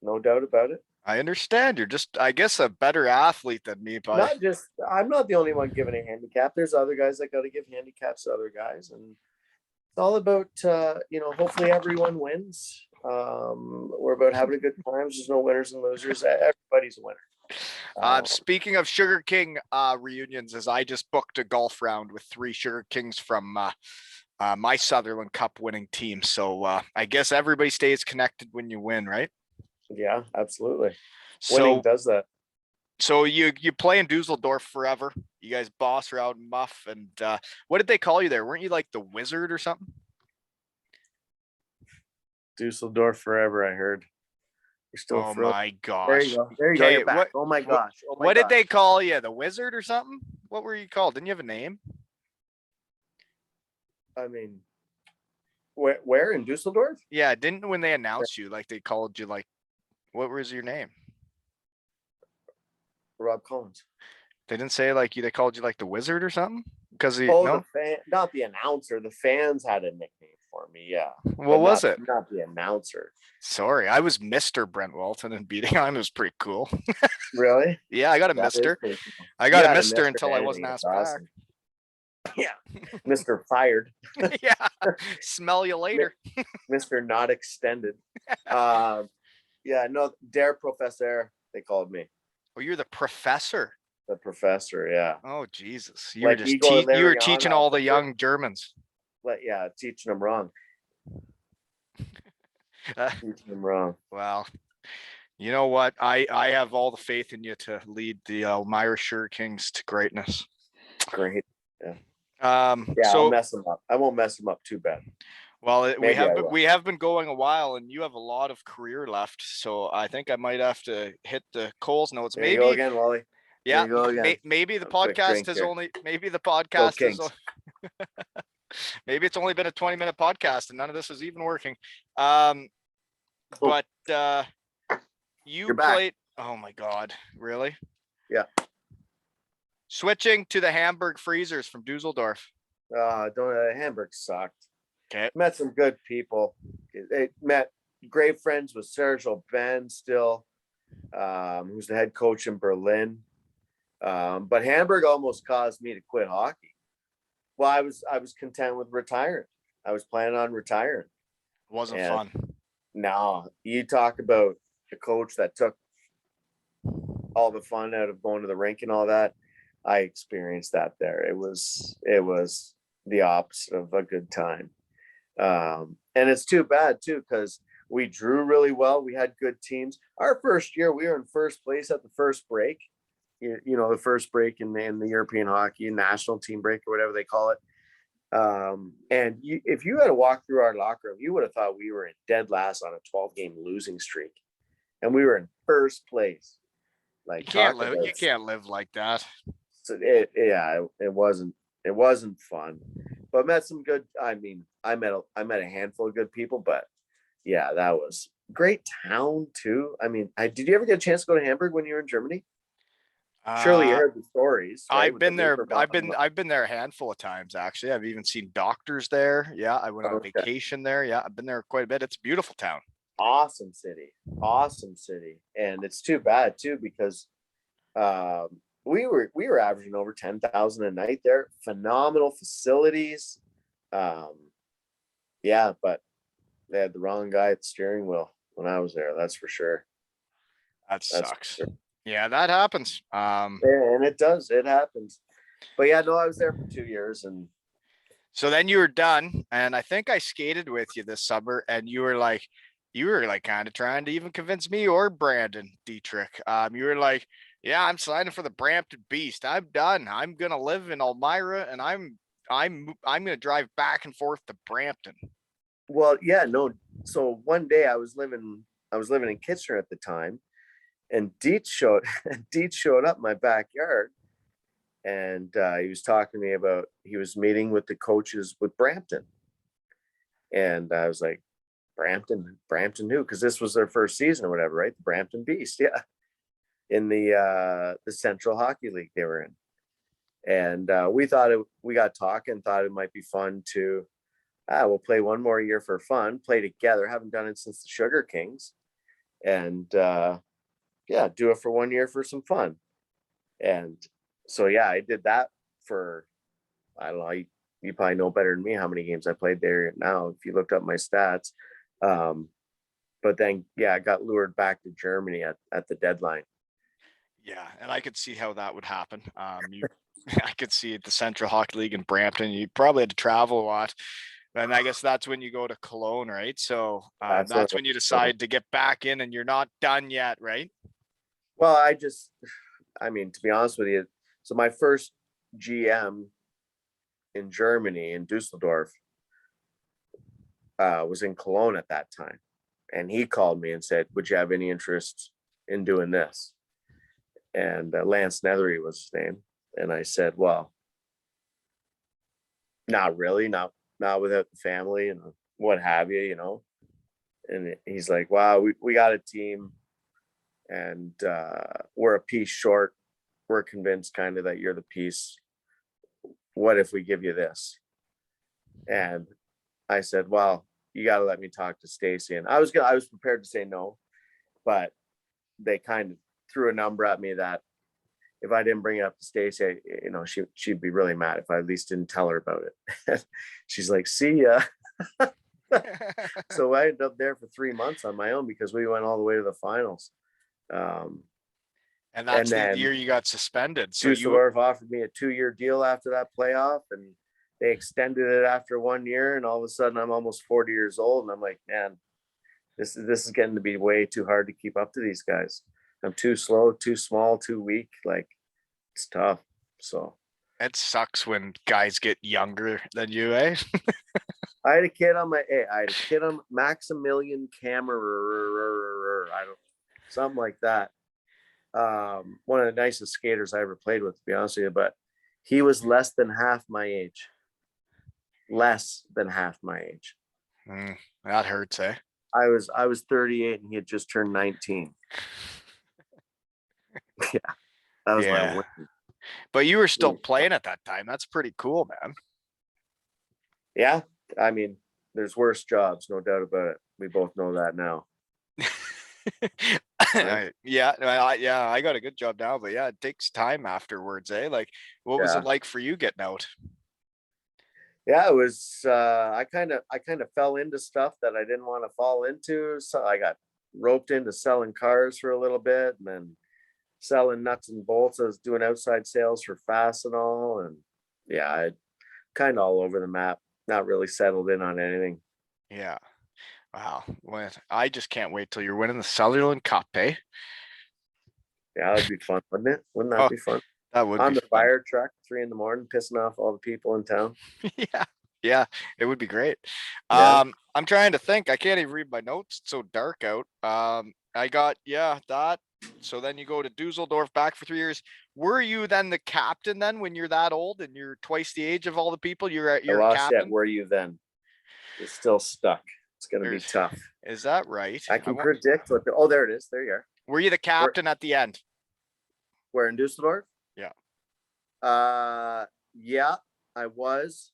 no doubt about it. I understand. You're just, I guess, a better athlete than me. But I'm not the only one giving a handicap. There's other guys that got to give handicaps to other guys, and it's all about hopefully everyone wins. We're about having a good time. There's no winners and losers. Everybody's a winner. Speaking of Sugar King reunions, as I just booked a golf round with 3 Sugar Kings from my Sutherland Cup winning team. So I guess everybody stays connected when you win, right? Yeah, absolutely. Winning does that. So you play in Dusseldorf forever. You guys boss around Muff, and what did they call you there? Weren't you like the Wizard or something? Dusseldorf forever, I heard. You're still my gosh. There you go. Okay, you're back. Oh my gosh. What did they call you? The Wizard or something? What were you called? Didn't you have a name? I mean, where in Dusseldorf? Yeah, didn't when they announced you, like they called you like, what was your name? Rob Collins. They didn't say like they called you like the Wizard or something? Because not the announcer. The fans had a nickname for me. Yeah. What was it? Not the announcer. Sorry, I was Mr. Brent Walton and beating on. It was pretty cool. Really? Yeah, I got a Mister. I got a Mister until I wasn't asked back. Yeah, Mr. Fired. Yeah, smell you later. Mr. Not Extended. Yeah, no, Der Professor, they called me. Oh, you're the professor. The professor, yeah. Oh, Jesus. You were Like just Igor you were Lariano, teaching all the young Germans. But yeah, teaching them wrong. Teaching them wrong. Well, you know what? I have all the faith in you to lead the Elmira Sugar Kings to greatness. Great. Yeah. Yeah, I'll mess them up. I won't mess them up too bad. Well, we have been going a while, and you have a lot of career left. So I think I might have to hit the Coles notes. There you go again, Wally. Yeah, maybe the podcast has only maybe the podcast is maybe it's only been a 20-minute podcast, and none of this is even working. But you played. Oh my God, really? Yeah. Switching to the Hamburg Freezers from Dusseldorf. Hamburg sucked. Okay. Met some good people. Met great friends with Sergio Ben still, who's the head coach in Berlin. But Hamburg almost caused me to quit hockey. Well, I was content with retiring. I was planning on retiring. It wasn't fun. No, you talk about a coach that took all the fun out of going to the rink and all that. I experienced that there. It was the opposite of a good time. And it's too bad too, because we drew really well. We had good teams. Our first year, we were in first place at the first break. You know, the first break in the European hockey national team break or whatever they call it. And if you had to walk through our locker room, you would have thought we were in dead last on a 12-game losing streak, and we were in first place. Like you can't live like that. So it wasn't fun, but met some good. I mean, I met a handful of good people, but yeah, that was great town too. I mean, did you ever get a chance to go to Hamburg when you were in Germany? Surely you heard the stories. Right? I've been there. I've been there a handful of times actually. I've even seen doctors there. Yeah, I went on vacation there. Yeah, I've been there quite a bit. It's a beautiful town. Awesome city, and it's too bad too because we were averaging over 10,000 a night there. Phenomenal facilities. Yeah, but they had the wrong guy at the steering wheel when I was there. That's for sure. That sucks. Sure. Yeah, that happens. And it does. It happens. But yeah, no, I was there for 2 years, and so then you were done. And I think I skated with you this summer, and you were like kind of trying to even convince me or Brandon Dietrich. You were like, "Yeah, I'm signing for the Brampton Beast. I'm done. I'm gonna live in Elmira, and I'm gonna drive back and forth to Brampton." Well, yeah, no. So one day I was living in Kitchener at the time, and Dietz showed up in my backyard, and he was talking to me about he was meeting with the coaches with Brampton, and I was like, Brampton who? Because this was their first season or whatever, right? The Brampton Beast, yeah, in the Central Hockey League they were in, and we got talking, thought it might be fun to. We'll play one more year for fun, play together. Haven't done it since the Sugar Kings, and do it for 1 year for some fun. And so yeah, I did that for, I don't know, you probably know better than me how many games I played there now if you looked up my stats. But then I got lured back to Germany at the deadline. Yeah, and I could see how that would happen. I could see the Central Hockey League in Brampton. You probably had to travel a lot. And I guess that's when you go to Cologne, right? So that's when you decide to get back in, and you're not done yet, right? Well, I mean, to be honest with you, so my first GM in Germany, in Dusseldorf, was in Cologne at that time. And he called me and said, would you have any interest in doing this? And Lance Nethery was his name. And I said, well, not really, not without the family and what have you, And he's like, wow, we got a team, and we're a piece short. We're convinced kind of that you're the piece. What if we give you this? And I said, well, you got to let me talk to Stacy. And I was prepared to say no, but they kind of threw a number at me that if I didn't bring it up to Stacy, she'd be really mad if I at least didn't tell her about it. She's like, see ya. So I ended up there for 3 months on my own because we went all the way to the finals. And that's the year you got suspended. So Dusseldorf offered me a 2-year deal after that playoff, and they extended it after 1 year. And all of a sudden, I'm almost 40 years old, and I'm like, man, this is getting to be way too hard to keep up to these guys. I'm too slow, too small, too weak. Like, it's tough. So it sucks when guys get younger than you, eh? I had a kid on Maximilian Camera, something like that. One of the nicest skaters I ever played with, to be honest with you, but he was less than half my age. That hurts, eh? I was 38 and he had just turned 19. Yeah, that was my win. But you were still playing at that time. That's pretty cool, man. Yeah, I mean, there's worse jobs, no doubt about it. We both know that now. Right? I got a good job now, but yeah, it takes time afterwards, eh? Like, what was it like for you getting out? Yeah, it was I kind of fell into stuff that I didn't want to fall into. So I got roped into selling cars for a little bit, and then selling nuts and bolts. I was doing outside sales for Fastenal, and yeah, I kind of all over the map, not really settled in on anything. Yeah. Wow. Well, I just can't wait till you're winning the Sutherland Cup, eh? Yeah, that'd be fun, wouldn't it? Wouldn't that be fun? That would on be the fire truck, 3 a.m, pissing off all the people in town. Yeah, it would be great. Yeah. I'm trying to think. I can't even read my notes. It's so dark out. I got that. So then you go to Dusseldorf back for 3 years. Were you then the captain then when you're that old and you're twice the age of all the people? You're captain. Were you then? It's still stuck. It's gonna be tough. Is that right? I can predict what there it is. There you are. Were you the captain at the end? Where in Dusseldorf? Yeah. Yeah, I was,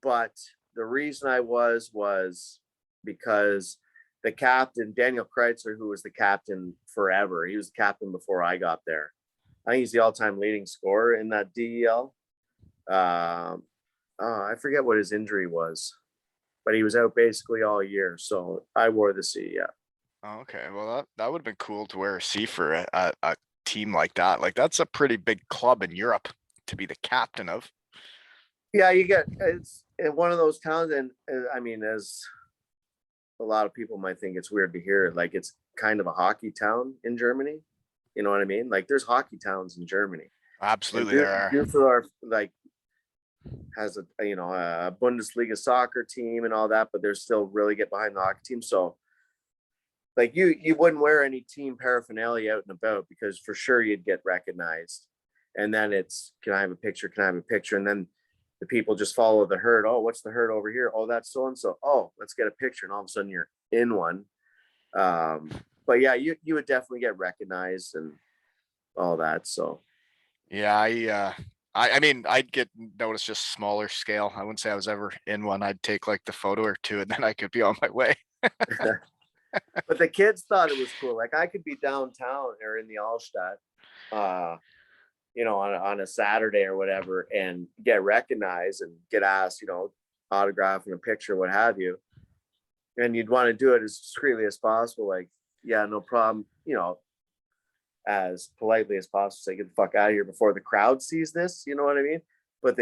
but the reason I was because the captain, Daniel Kreitzer, who was the captain forever, he was the captain before I got there. I think he's the all-time leading scorer in that DEL. I forget what his injury was, but he was out basically all year. So I wore the C. Yeah. Okay, well that would have been cool to wear a C for a team like that. Like, that's a pretty big club in Europe to be the captain of. Yeah, it's in one of those towns, and I mean, as a lot of people might think it's weird to hear, like, it's kind of a hockey town in Germany. You know what I mean? Like, there's hockey towns in Germany. Absolutely, there are. Dusseldorf, like, has a Bundesliga soccer team and all that, but they're still really get behind the hockey team. So, like, you wouldn't wear any team paraphernalia out and about because for sure you'd get recognized. And then it's, can I have a picture? Can I have a picture? And then the people just follow the herd. Oh, what's the herd over here? Oh, that's so and so. Oh, let's get a picture. And all of a sudden you're in one. But yeah, you would definitely get recognized and all that. So yeah, I mean, I'd get noticed just smaller scale. I wouldn't say I was ever in one. I'd take like the photo or two, and then I could be on my way. But the kids thought it was cool. Like, I could be downtown or in the Altstadt, on a Saturday or whatever, and get recognized and get asked, autograph and a picture, what have you. And you'd want to do it as discreetly as possible. Like, yeah, no problem. As politely as possible, say, get the fuck out of here before the crowd sees this. You know what I mean? But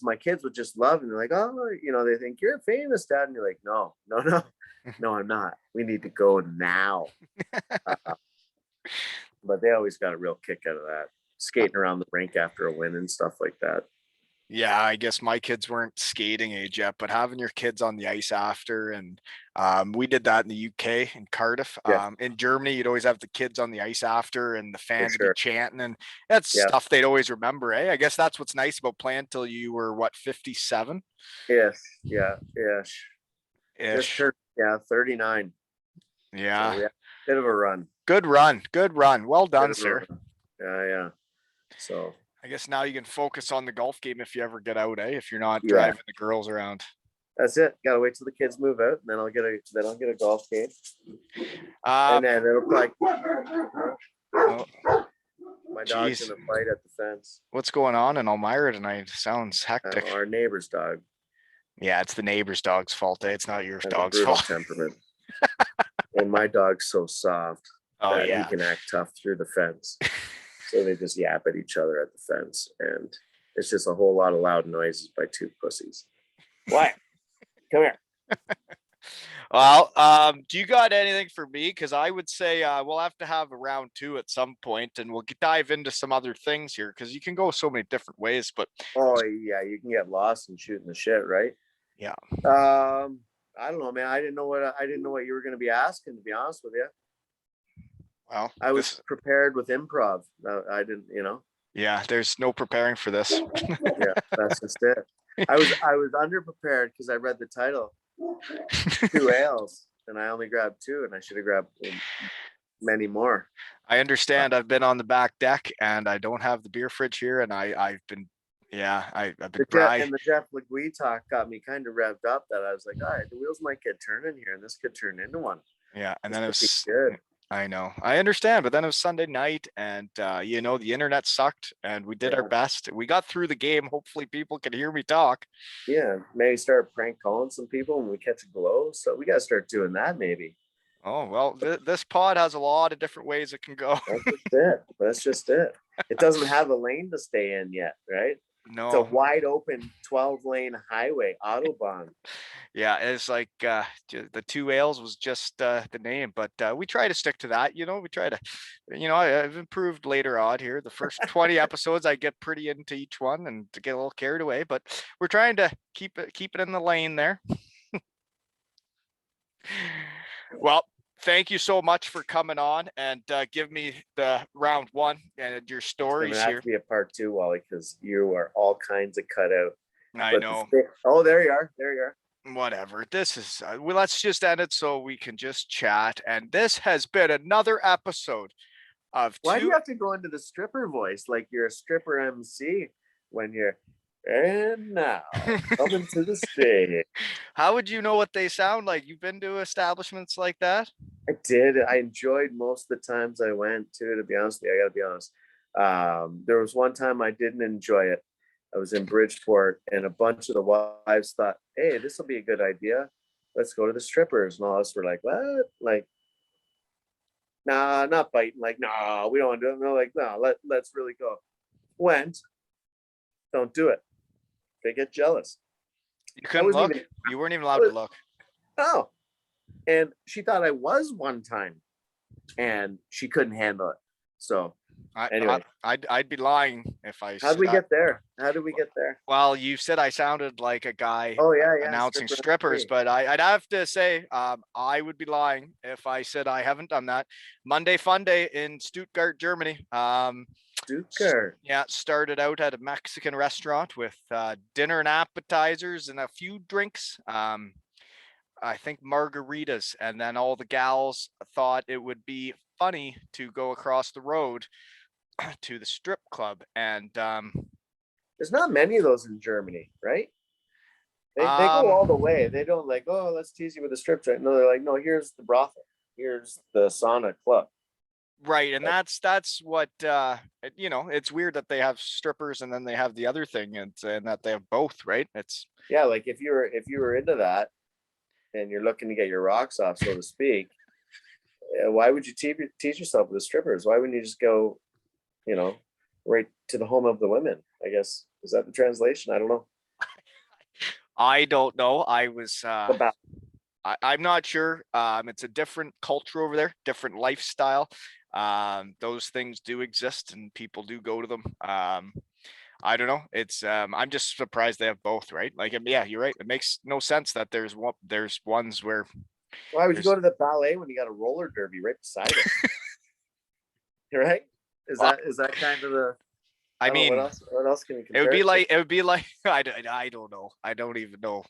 my kids would just love it. And they're like, oh, they think you're famous, Dad. And you're like, no, I'm not. We need to go now. But they always got a real kick out of that, skating around the rink after a win and stuff like that. Yeah, I guess my kids weren't skating age yet, but having your kids on the ice after, and we did that in the UK in Cardiff. Yeah. In Germany, you'd always have the kids on the ice after, and the fans would be chanting, and that's stuff they'd always remember. I guess that's what's nice about playing till you were 57. Yes. Yeah. Ish. 39. Yeah. So, bit of a run. Good run. Well done, sir. Yeah. So I guess now you can focus on the golf game if you ever get out, if you're not driving the girls around. That's it. Gotta wait till the kids move out, and then I'll get a golf game. And then it'll be like, My dog's in Jeez. a fight at the fence. What's going on in Elmira tonight? Sounds hectic. Our neighbor's dog Yeah, it's the neighbor's dog's fault. It's not your has a dog's brutal fault. temperament. And my dog's so soft Oh that he yeah. can act tough through the fence. So they just yap at each other at the fence. And it's just a whole lot of loud noises by two pussies. What? Come here. Well, do you got anything for me? Because I would say we'll have to have a round 2 at some point, and we'll dive into some other things here because you can go so many different ways. But oh yeah, you can get lost in shooting the shit, right? Yeah. I don't know, man. I didn't know what you were going to be asking. To be honest with you, well, I was prepared with improv. I didn't, Yeah, there's no preparing for this. Yeah, that's just it. I was underprepared because I read the title. 2 ales, and I only grabbed 2, and I should have grabbed many more. I understand. I've been on the back deck, and I don't have the beer fridge here, and I've been the Jeff Lewie talk got me kind of revved up that I was like, all right, the wheels might get turning here, and this could turn into one. Yeah, and then it was good. I know. I understand, but then it was Sunday night, and the internet sucked, and we did our best. We got through the game. Hopefully, people can hear me talk. Yeah, maybe start prank calling some people when we catch a glow. So we got to start doing that, maybe. Oh well, this pod has a lot of different ways it can go. That's just it. It doesn't have a lane to stay in yet, right? No, it's a wide open 12-lane highway, Autobahn. Yeah, it's like the 2 ales was just the name, but we try to stick to that. We try to, I've improved later on here. The first 20 episodes, I get pretty into each one and to get a little carried away, but we're trying to keep it in the lane there. Well, thank you so much for coming on and give me the round 1 and your stories here. It's going to have to be a part 2, Wally, because you are all kinds of cut out. I know. There you are. Whatever. This is let's just end it so we can just chat. And this has been another episode of Why do you have to go into the stripper voice like you're a stripper MC when you're and now coming to the stage? How would you know what they sound like? You've been to establishments like that? I did. I enjoyed most of the times I went to be honest with you. I gotta be honest. There was one time I didn't enjoy it. I was in Bridgeport, and a bunch of the wives thought, hey, this will be a good idea. Let's go to the strippers. And all of us were like, what? Like, nah, not biting. Like, no, we don't want to do it. And they're like, no, let's really go. Went. Don't do it. They get jealous. You couldn't look? You weren't even allowed to look. No. And she thought I was one time, and she couldn't handle it. So anyway, I'd be lying if I. How'd we get there? How did we get there? Well, you said I sounded like a guy. Oh yeah, announcing strippers, but I'd have to say I would be lying if I said I haven't done that. Monday Fun Day in Stuttgart, Germany. Stuttgart. Yeah, started out at a Mexican restaurant with dinner and appetizers and a few drinks. I think margaritas, and then all the gals thought it would be funny to go across the road to the strip club, and there's not many of those in Germany, right? They go all the way. They don't like, oh, let's tease you with a strip joint. No, they're like, no, here's the brothel, here's the sauna club. Right, and that's what it's weird that they have strippers and then they have the other thing, and that they have both, right? It's like if you were into that and you're looking to get your rocks off, so to speak, why would you tease yourself with the strippers? Why wouldn't you just go, right to the home of the women? I guess, is that the translation? I don't know. I don't know. I was I'm not sure. It's a different culture over there, different lifestyle. Those things do exist and people do go to them. I don't know. It's I'm just surprised they have both, right? Like, yeah, you're right. It makes no sense that there's ones where. Why would you go to the ballet when you got a roller derby right beside it? Right? Is that kind of the? I mean, what else can you compare? It would be like I don't know. I don't even know.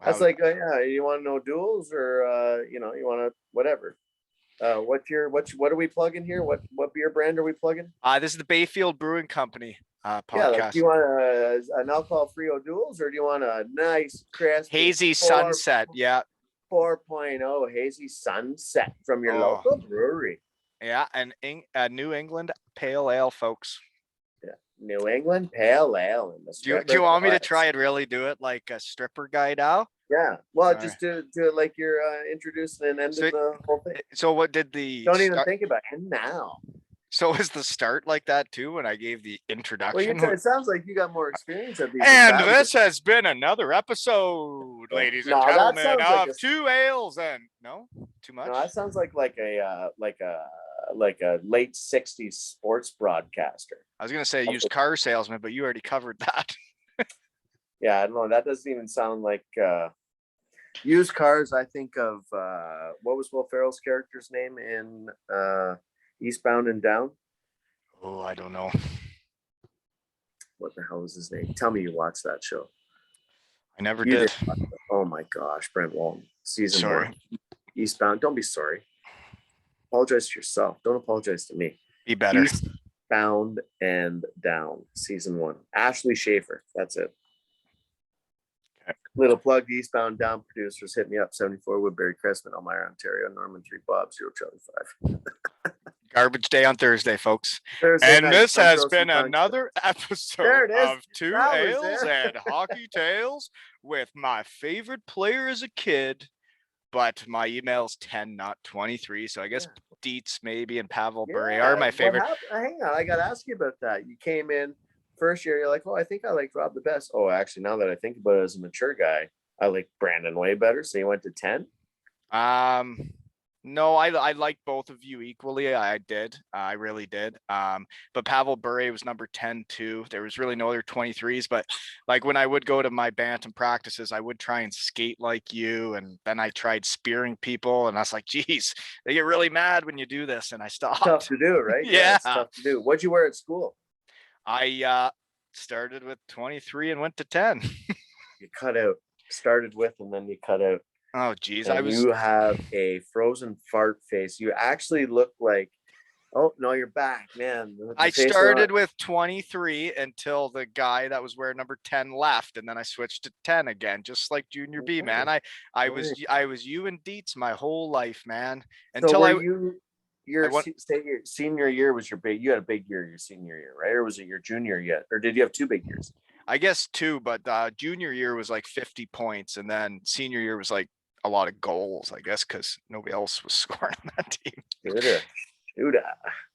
That's like you want to know duels or you want to whatever. What are we plugging here? What beer brand are we plugging? This is the Bayfield Brewing Company podcast. Yeah, like, do you want an alcohol-free O'Doul's or do you want a nice crisp hazy sunset? Yeah, 4.0 hazy sunset from your local brewery. Yeah, and New England Pale Ale, folks. Yeah. New England Pale Ale in the Do stripper you want me to class. try and really do it like a stripper guy now? Yeah. Well, All just right. do it like you're introducing and ending So, the whole thing. so what did the Don't even start? think about it. And now. So was the start like that too when I gave the Well, introduction? it sounds like you got more experience at these. And this has been another episode, ladies and No, that gentlemen, sounds like of Two Ales and no, too much. No, that sounds like a late '60s sports broadcaster. I was gonna say used car salesman, but you already covered that. Yeah, I don't know. That doesn't even sound like used cars. I think of what was Will Ferrell's character's name in Eastbound and Down? Oh, I don't know. What the hell is his name? Tell me you watched that show. I never did. Oh my gosh, Brent Walton, season Sorry. 1. Eastbound. Don't be sorry. Apologize to yourself. Don't apologize to me. Be better. Eastbound and Down, season 1. Ashley Schaefer. That's it. Okay. Little plug, Eastbound Down producers, hit me up. 74 Woodbury Crescent, Elmira, Ontario. Norman 3 Bob 0 Charlie 5. Garbage day on Thursday, folks. Thursday and night, this has been another episode of Two Ales and Hockey Tales with my favorite player as a kid, but my email's 10, not 23. So I guess Dietz maybe and Pavel Bure are my favorite. Hang on, I got to ask you about that. You came in first year, you're like, oh, I think I like Rob the best. Oh, actually, now that I think about it as a mature guy, I like Brandon way better. So you went to 10? No, I like both of you equally. I did. I really did. But Pavel Bure was number 10 too. There was really no other 23s, but like when I would go to my bantam practices, I would try and skate like you. And then I tried spearing people and I was like, geez, they get really mad when you do this. And I stopped. Tough to do, right? Yeah. It's tough to do. What'd you wear at school? I started with 23 and went to 10. You cut out, started with, and then you cut out. Oh, geez. You have a frozen fart face. You actually look like, oh, no, you're back, man. I started with 23 until the guy that was wearing number 10 left. And then I switched to 10 again, just like Junior B, man. I was you and Dietz my whole life, man. Until your senior year was you had a big year your senior year, right? Or was it your junior year? Or did you have 2 big years? I guess 2, but junior year was like 50 points. And then senior year was like a lot of goals, I guess, because nobody else was scoring on that team.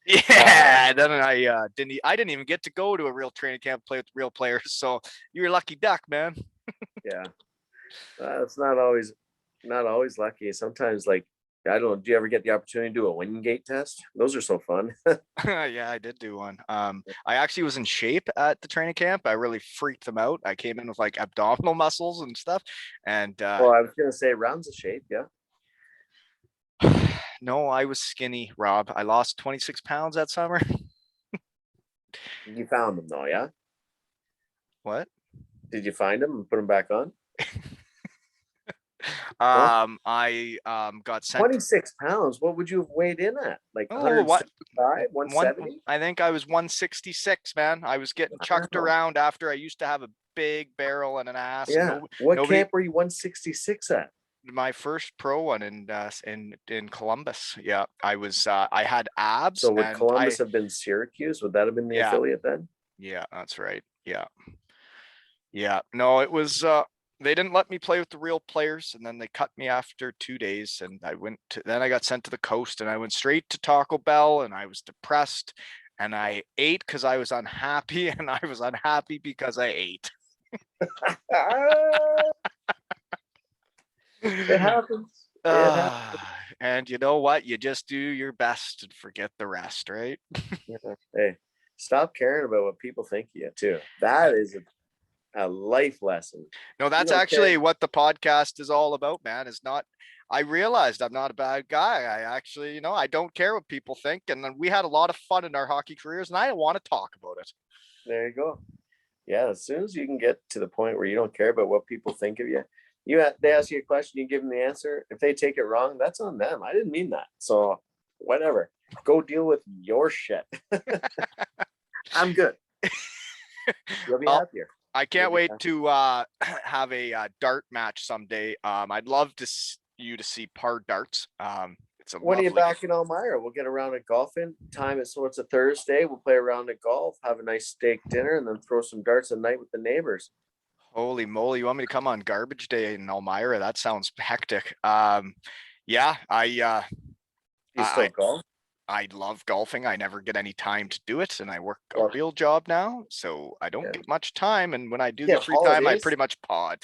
Yeah. Then I didn't even get to go to a real training camp, play with real players. So you're a lucky duck, man. Yeah. It's not always lucky. Sometimes, like, I don't know, do you ever get the opportunity to do a Wingate test? Those are so fun. Yeah, I did do one. I actually was in shape at the training camp. I really freaked them out. I came in with like abdominal muscles and stuff. And well, I was gonna say rounds of shape, yeah. No, I was skinny, Rob. I lost 26 pounds that summer. You found them though, yeah? What? Did you find them and put them back on? I got sent 26 pounds. What would you have weighed in at? Like 165, 170? I think I was 166, man. I was getting chucked around after I used to have a big barrel and an ass. Yeah. What camp were you 166 at? My first pro one in Columbus. Yeah, I was. I had abs. So would Columbus have been Syracuse? Would that have been the affiliate then? Yeah, that's right. Yeah. No, it was. They didn't let me play with the real players, and then they cut me after 2 days. And then I got sent to the coast, and I went straight to Taco Bell, and I was depressed, and I ate because I was unhappy, and I was unhappy because I ate. It happens. And you know what? You just do your best and forget the rest, right? Hey, stop caring about what people think of you too. That is a life lesson. No, that's actually what the podcast is all about, man. I realized I'm not a bad guy. I actually, I don't care what people think. And then we had a lot of fun in our hockey careers, and I want to talk about it. There you go. Yeah, as soon as you can get to the point where you don't care about what people think of you, they ask you a question, you give them the answer. If they take it wrong, that's on them. I didn't mean that. So whatever. Go deal with your shit. I'm good. You'll be happier. I can't wait to have a dart match someday. I'd love you to see par darts. It's a When are you lovely. back in Elmira? We'll get a round of golfing. Time it so it's a Thursday. We'll play a round of golf, have a nice steak dinner, and then throw some darts at night with the neighbors. Holy moly! You want me to come on garbage day in Elmira? That sounds hectic. Yeah, You still I golf? I love golfing. I never get any time to do it, and I work a Well, real job now, so I don't yeah. get much time. And when I do Yeah, get free time, I holidays. pretty much pod.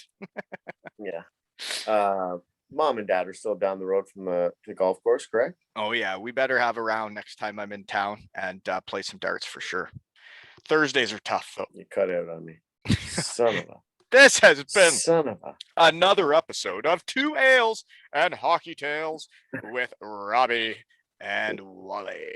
Yeah. Mom and dad are still down the road from the golf course, correct? Oh yeah, we better have a round next time I'm in town and play some darts for sure. Thursdays are tough though. You cut out on me. Son of a This has been son of a. another episode of Two Ales and Hockey Tales with Robbie and Wally.